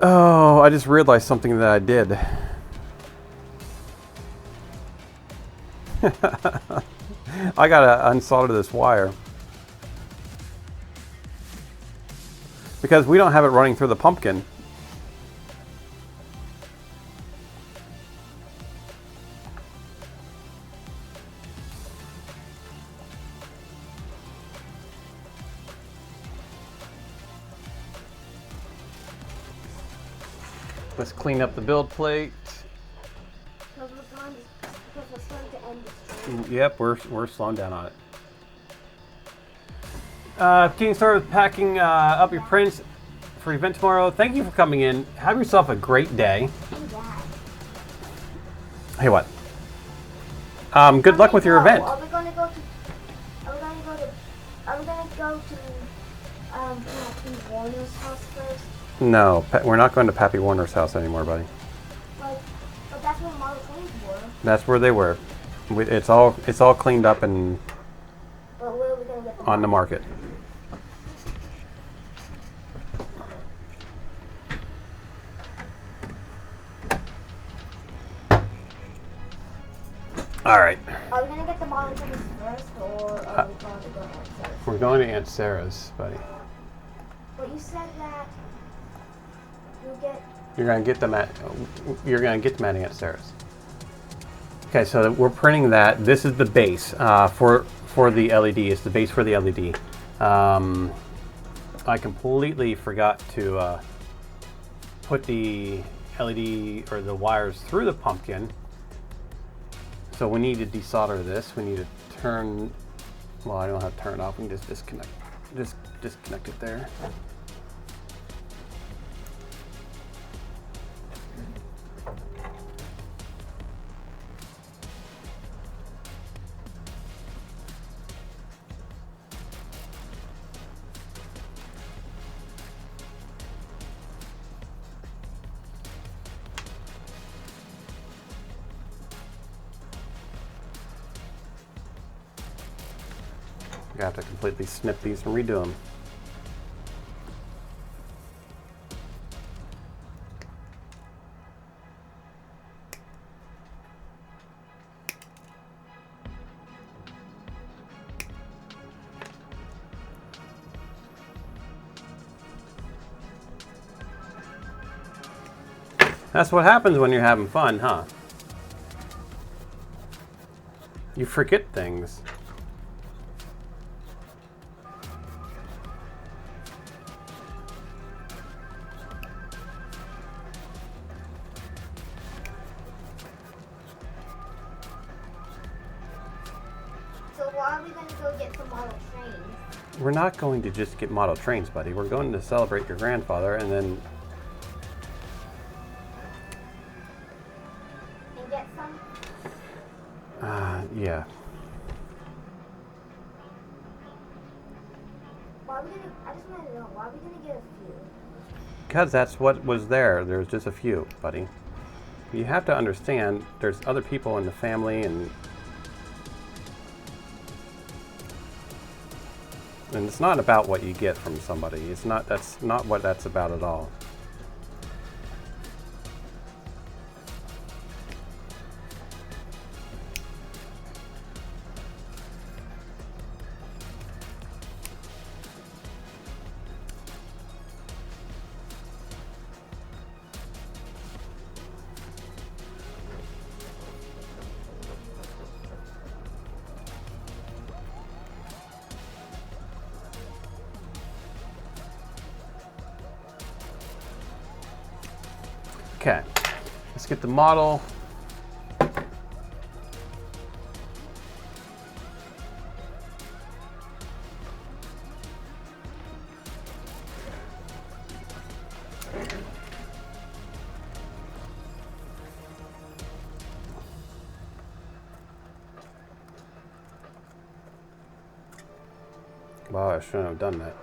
Speaker 1: Oh, I just realized something that I did. I gotta unsolder this wire. Because we don't have it running through the pumpkin. Let's clean up the build plate.
Speaker 4: Because we're trying to end the stream.
Speaker 1: Yep, we're slowing down on it. Getting started with packing up your prints for your event tomorrow. Thank you for coming in. Have yourself a great day.
Speaker 4: Hey, Dad.
Speaker 1: Hey, what? Good luck with your event.
Speaker 4: Are we gonna go to Pappy Warner's house first?
Speaker 1: No, we're not going to Pappy Warner's house anymore, buddy.
Speaker 4: But that's where model trains were.
Speaker 1: That's where they were. It's all cleaned up and
Speaker 4: But where are we gonna get them?
Speaker 1: on the market. All right.
Speaker 4: Are we gonna get the model trains first, or are we going to go first?
Speaker 1: We're going to Aunt Sarah's, buddy.
Speaker 4: But you said that you get.
Speaker 1: You're gonna get them at Aunt Sarah's. Okay, so we're printing that. This is the base for the LED. It's the base for the LED. I completely forgot to put the LED or the wires through the pumpkin. So we need to desolder this. We need to turn. Well, I don't have to turn it off. We can just disconnect. Just disconnect it there. I have to completely snip these and redo them. That's what happens when you're having fun, huh? You forget things.
Speaker 4: So why are we going to go get some model trains?
Speaker 1: We're not going to just get model trains, buddy. We're going to celebrate your grandfather and then...
Speaker 4: And get some?
Speaker 1: Yeah.
Speaker 4: Why are we going to, I just want to know, why are we going to get a few?
Speaker 1: Because that's what was there. There's just a few, buddy. You have to understand there's other people in the family and it's not about what you get from somebody. That's not what that's about at all. Okay, let's get the model. Wow, I shouldn't have done that.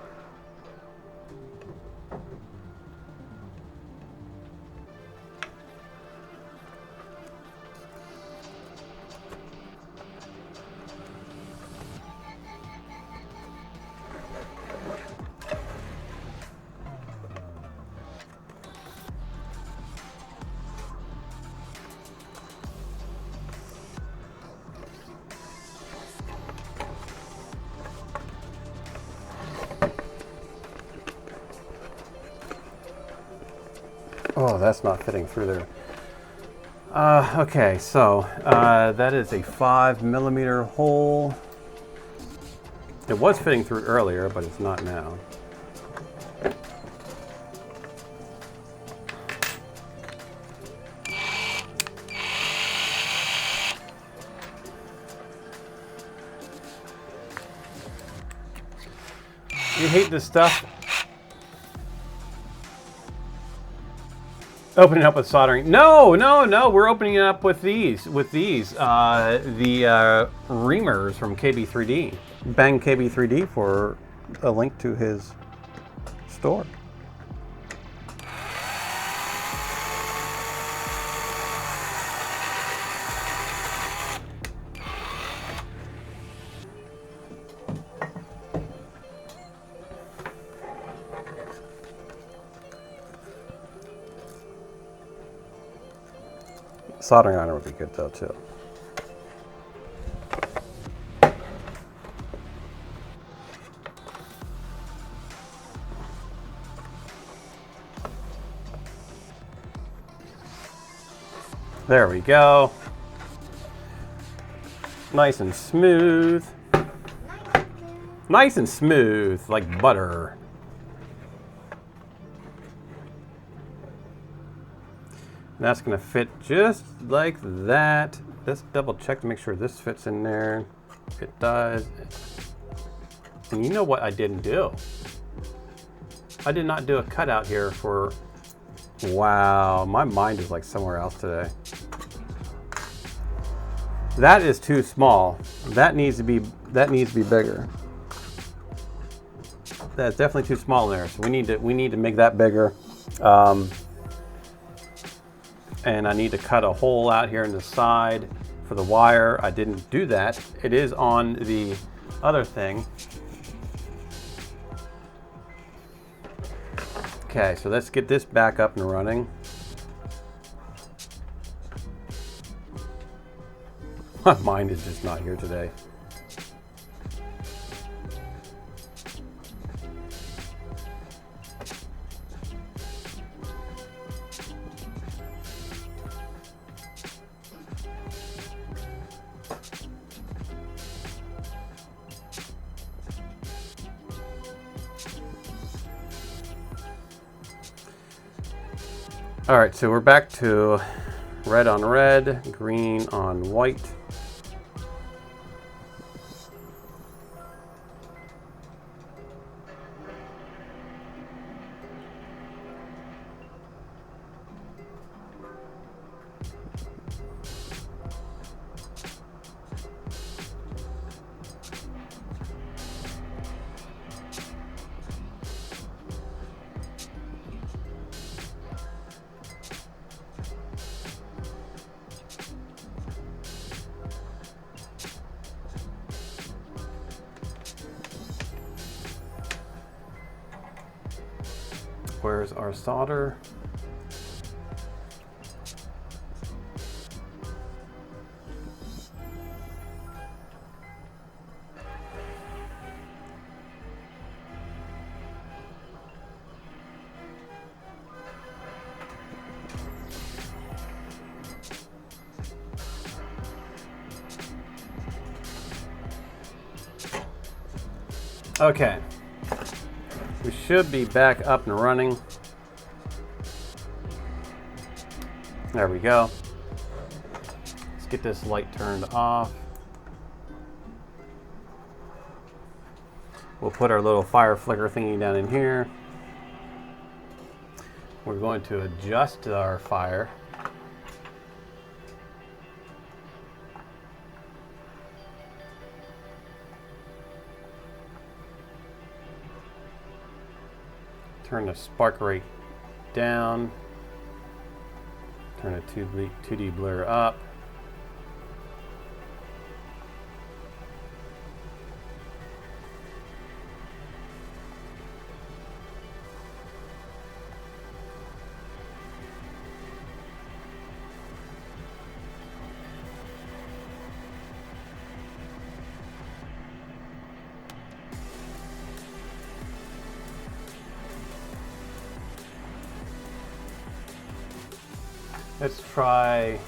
Speaker 1: Oh, that's not fitting through there. Okay, so that is a 5mm hole. It was fitting through earlier, but it's not now. You hate this stuff? Opening up with soldering. No, no, no. We're opening it up with these. The reamers from KB3D. Bang KB3D for a link to his store. Soldering iron would be good though too. There we go. Nice and smooth. Nice and smooth, like butter. And that's gonna fit just like that. Let's double check to make sure this fits in there. It does. And you know what I didn't do? I did not do a cutout here for, wow, my mind is like somewhere else today. That is too small. That needs to be bigger. That's definitely too small in there. So we need to make that bigger. And I need to cut a hole out here in the side for the wire. I didn't do that. It is on the other thing. Okay, so let's get this back up and running. My mind is just not here today. All right, so we're back to red on red, green on white. Where's our solder? Okay. We should be back up and running. There we go. Let's get this light turned off. We'll put our little fire flicker thingy down in here. We're going to adjust our fire. Turn the spark rate down. Turn the 2D blur up. Let's try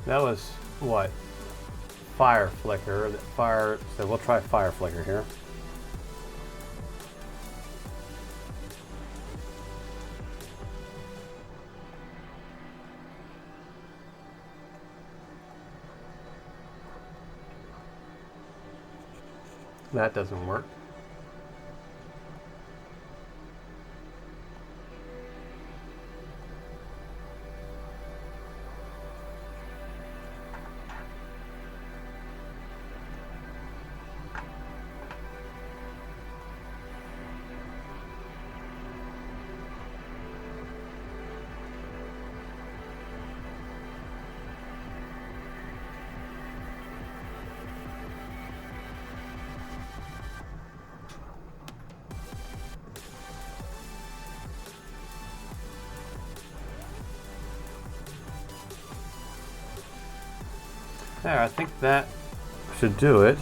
Speaker 1: that was what? Fire flicker. Fire, so we'll try fire flicker here. That doesn't work. There, I think that should do it.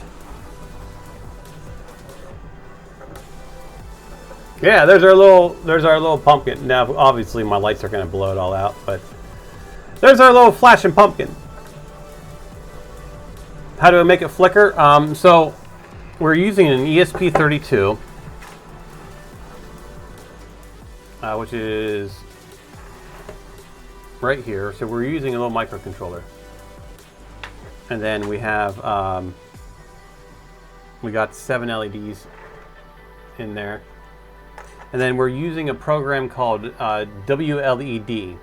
Speaker 1: Yeah, there's our little pumpkin. Now, obviously, my lights are going to blow it all out, but there's our little flashing pumpkin. How do I make it flicker? So we're using an ESP32, which is right here. So we're using a little microcontroller. And then we have, we got 7 LEDs in there. And then we're using a program called WLED.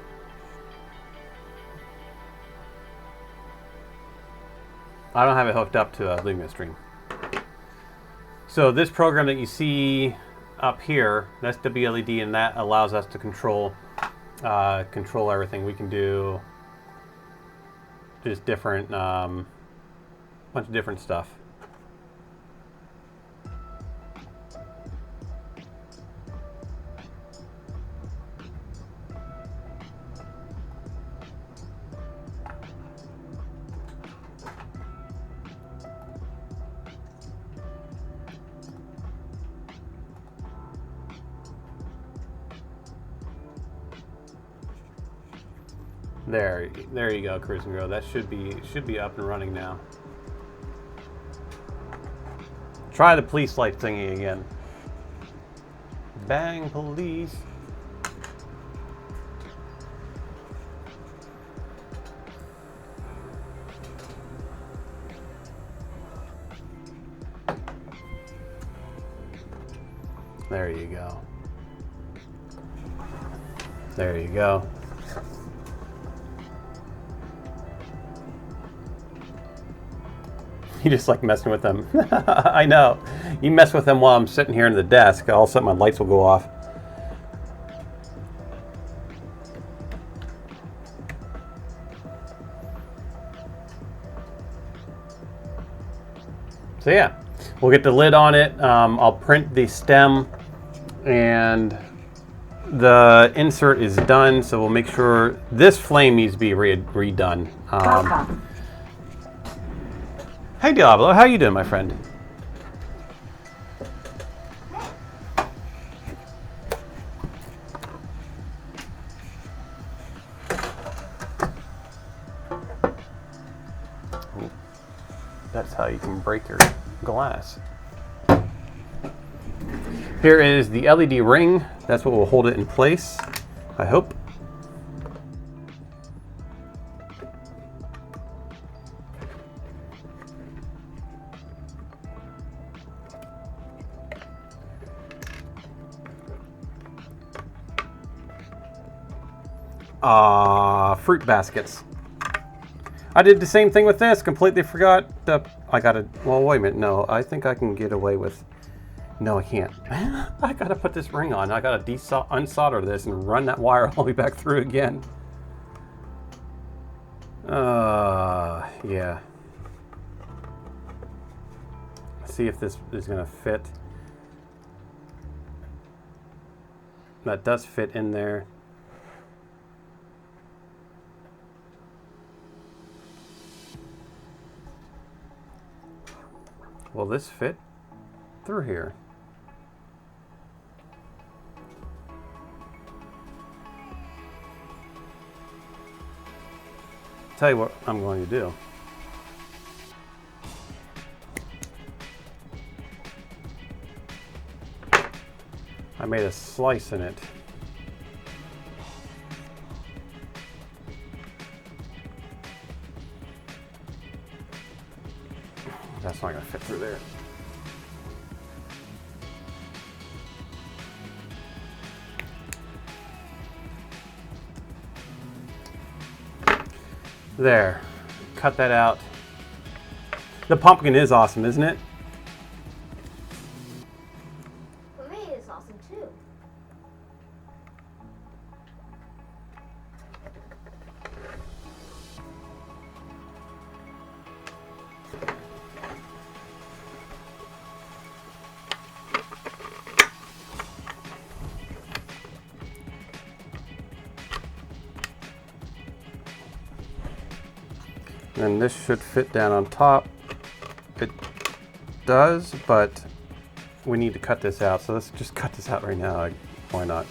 Speaker 1: I don't have it hooked up to a LumaStream. So this program that you see up here, that's WLED, and that allows us to control everything. We can do just different, bunch of different stuff. There you go, Cruise and Grow. That should be up and running now. Try the police light thingy again. Bang, police. There you go. There you go. You just like messing with them. I know. You mess with them while I'm sitting here in the desk, all of a sudden my lights will go off. So yeah, we'll get the lid on it. I'll print the stem, and the insert is done, so we'll make sure this flame needs to be redone. Hey Diablo, how you doing, my friend? That's how you can break your glass. Here is the LED ring. That's what will hold it in place, I hope. Fruit baskets. I did the same thing with this. Completely forgot. I gotta. Well, wait a minute. No, I think I can get away with. No, I can't. I gotta put this ring on. I gotta unsolder this and run that wire all the way back through again. Yeah. Let's see if this is gonna fit. That does fit in there. Will this fit through here? Tell you what I'm going to do. I made a slice in it. That's not going to fit through there. There. Cut that out. The pumpkin is awesome, isn't it?
Speaker 4: For me, it's awesome too.
Speaker 1: And this should fit down on top. It does, but we need to cut this out. So let's just cut this out right now. Why not?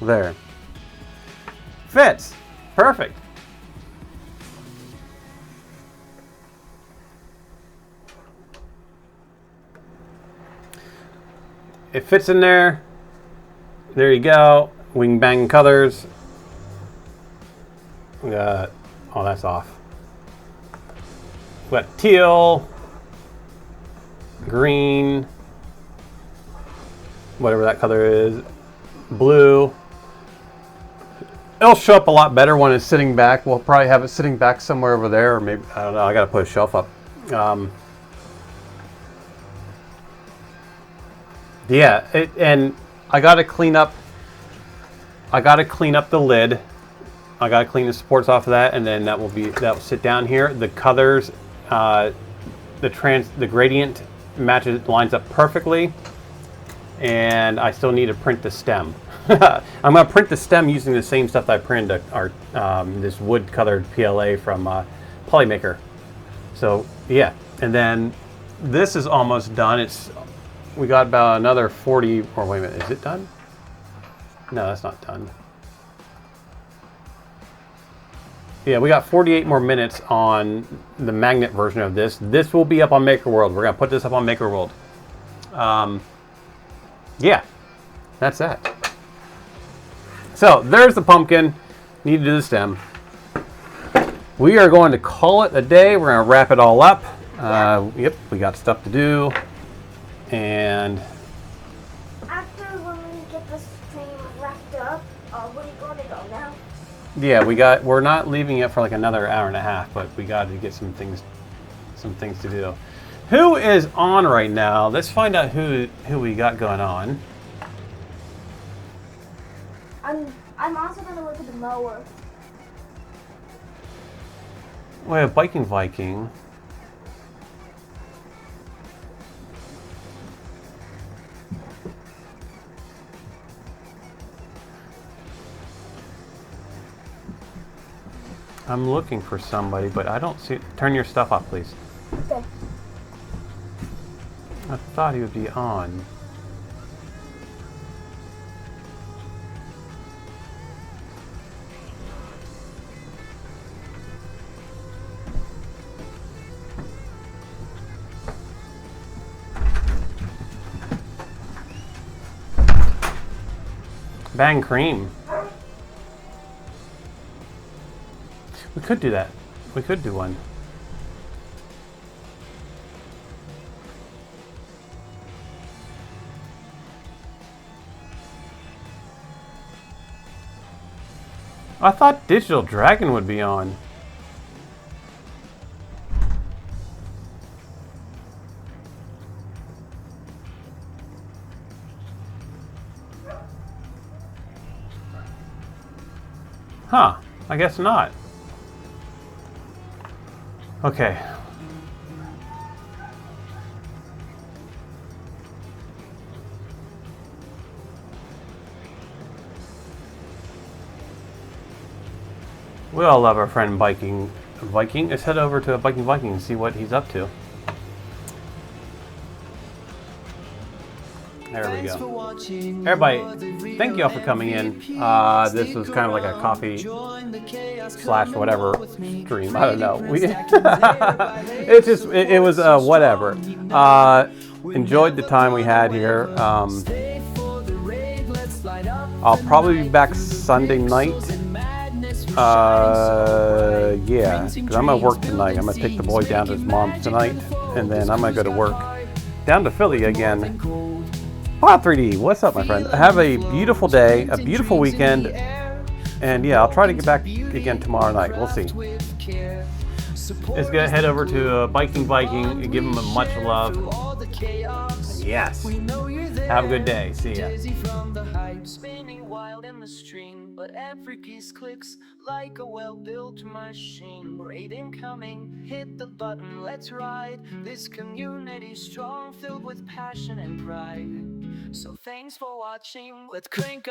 Speaker 1: There. Fits. Perfect. It fits in there. There you go. We can bang colors. We got, oh, that's off. We got teal, green, whatever that color is, blue. It'll show up a lot better when it's sitting back. We'll probably have it sitting back somewhere over there, or maybe, I don't know, I gotta put a shelf up. Yeah, and I gotta clean up the lid. I gotta clean the supports off of that, and then that will sit down here. The colors, the gradient lines up perfectly, and I still need to print the stem. I'm gonna print the stem using the same stuff that I printed this wood colored PLA from Polymaker. So yeah, and then this is almost done. We got about another 40, or wait a minute, is it done? No, that's not done. Yeah, we got 48 more minutes on the magnet version of this. This will be up on Maker World. We're gonna put this up on Maker World. Yeah, that's that. So there's the pumpkin. Need to do the stem. We are going to call it a day. We're gonna wrap it all up. Yep, we got stuff to do. And
Speaker 4: After when we get the stream wrapped up, we're gonna go now.
Speaker 1: yeah, we're not leaving it for like another hour and a half, but we got to get some things to do. Who is on right now? Let's find out who we got going on.
Speaker 4: I'm also gonna look at the mower.
Speaker 1: We have Biking Viking. I'm looking for somebody, but I don't see. Turn your stuff off, please.
Speaker 4: Okay.
Speaker 1: I thought he would be on. Bang Cream. We could do that. We could do one. I thought Digital Dragon would be on. Huh, I guess not. Okay. We all love our friend Biking Viking. Let's head over to Biking Viking and see what he's up to. There we go. Everybody, thank you all for coming in. This was kind of like a coffee slash whatever stream. I don't know. It was whatever. Enjoyed the time we had here. I'll probably be back Sunday night. Yeah, because I'm gonna work tonight. I'm gonna take the boy down to his mom's tonight, and then I'm gonna go to work down to Philly again. Wow, 3D, what's up, my friend? Have a beautiful day, a beautiful weekend, and yeah, I'll try to get back again tomorrow night. We'll see. Let's go head over to Biking Viking and give him a much love. And yes, have a good day. See ya. But every piece clicks like a well-built machine. Great incoming, hit the button, let's ride. This community strong, filled with passion and pride. So thanks for watching. Let's crank up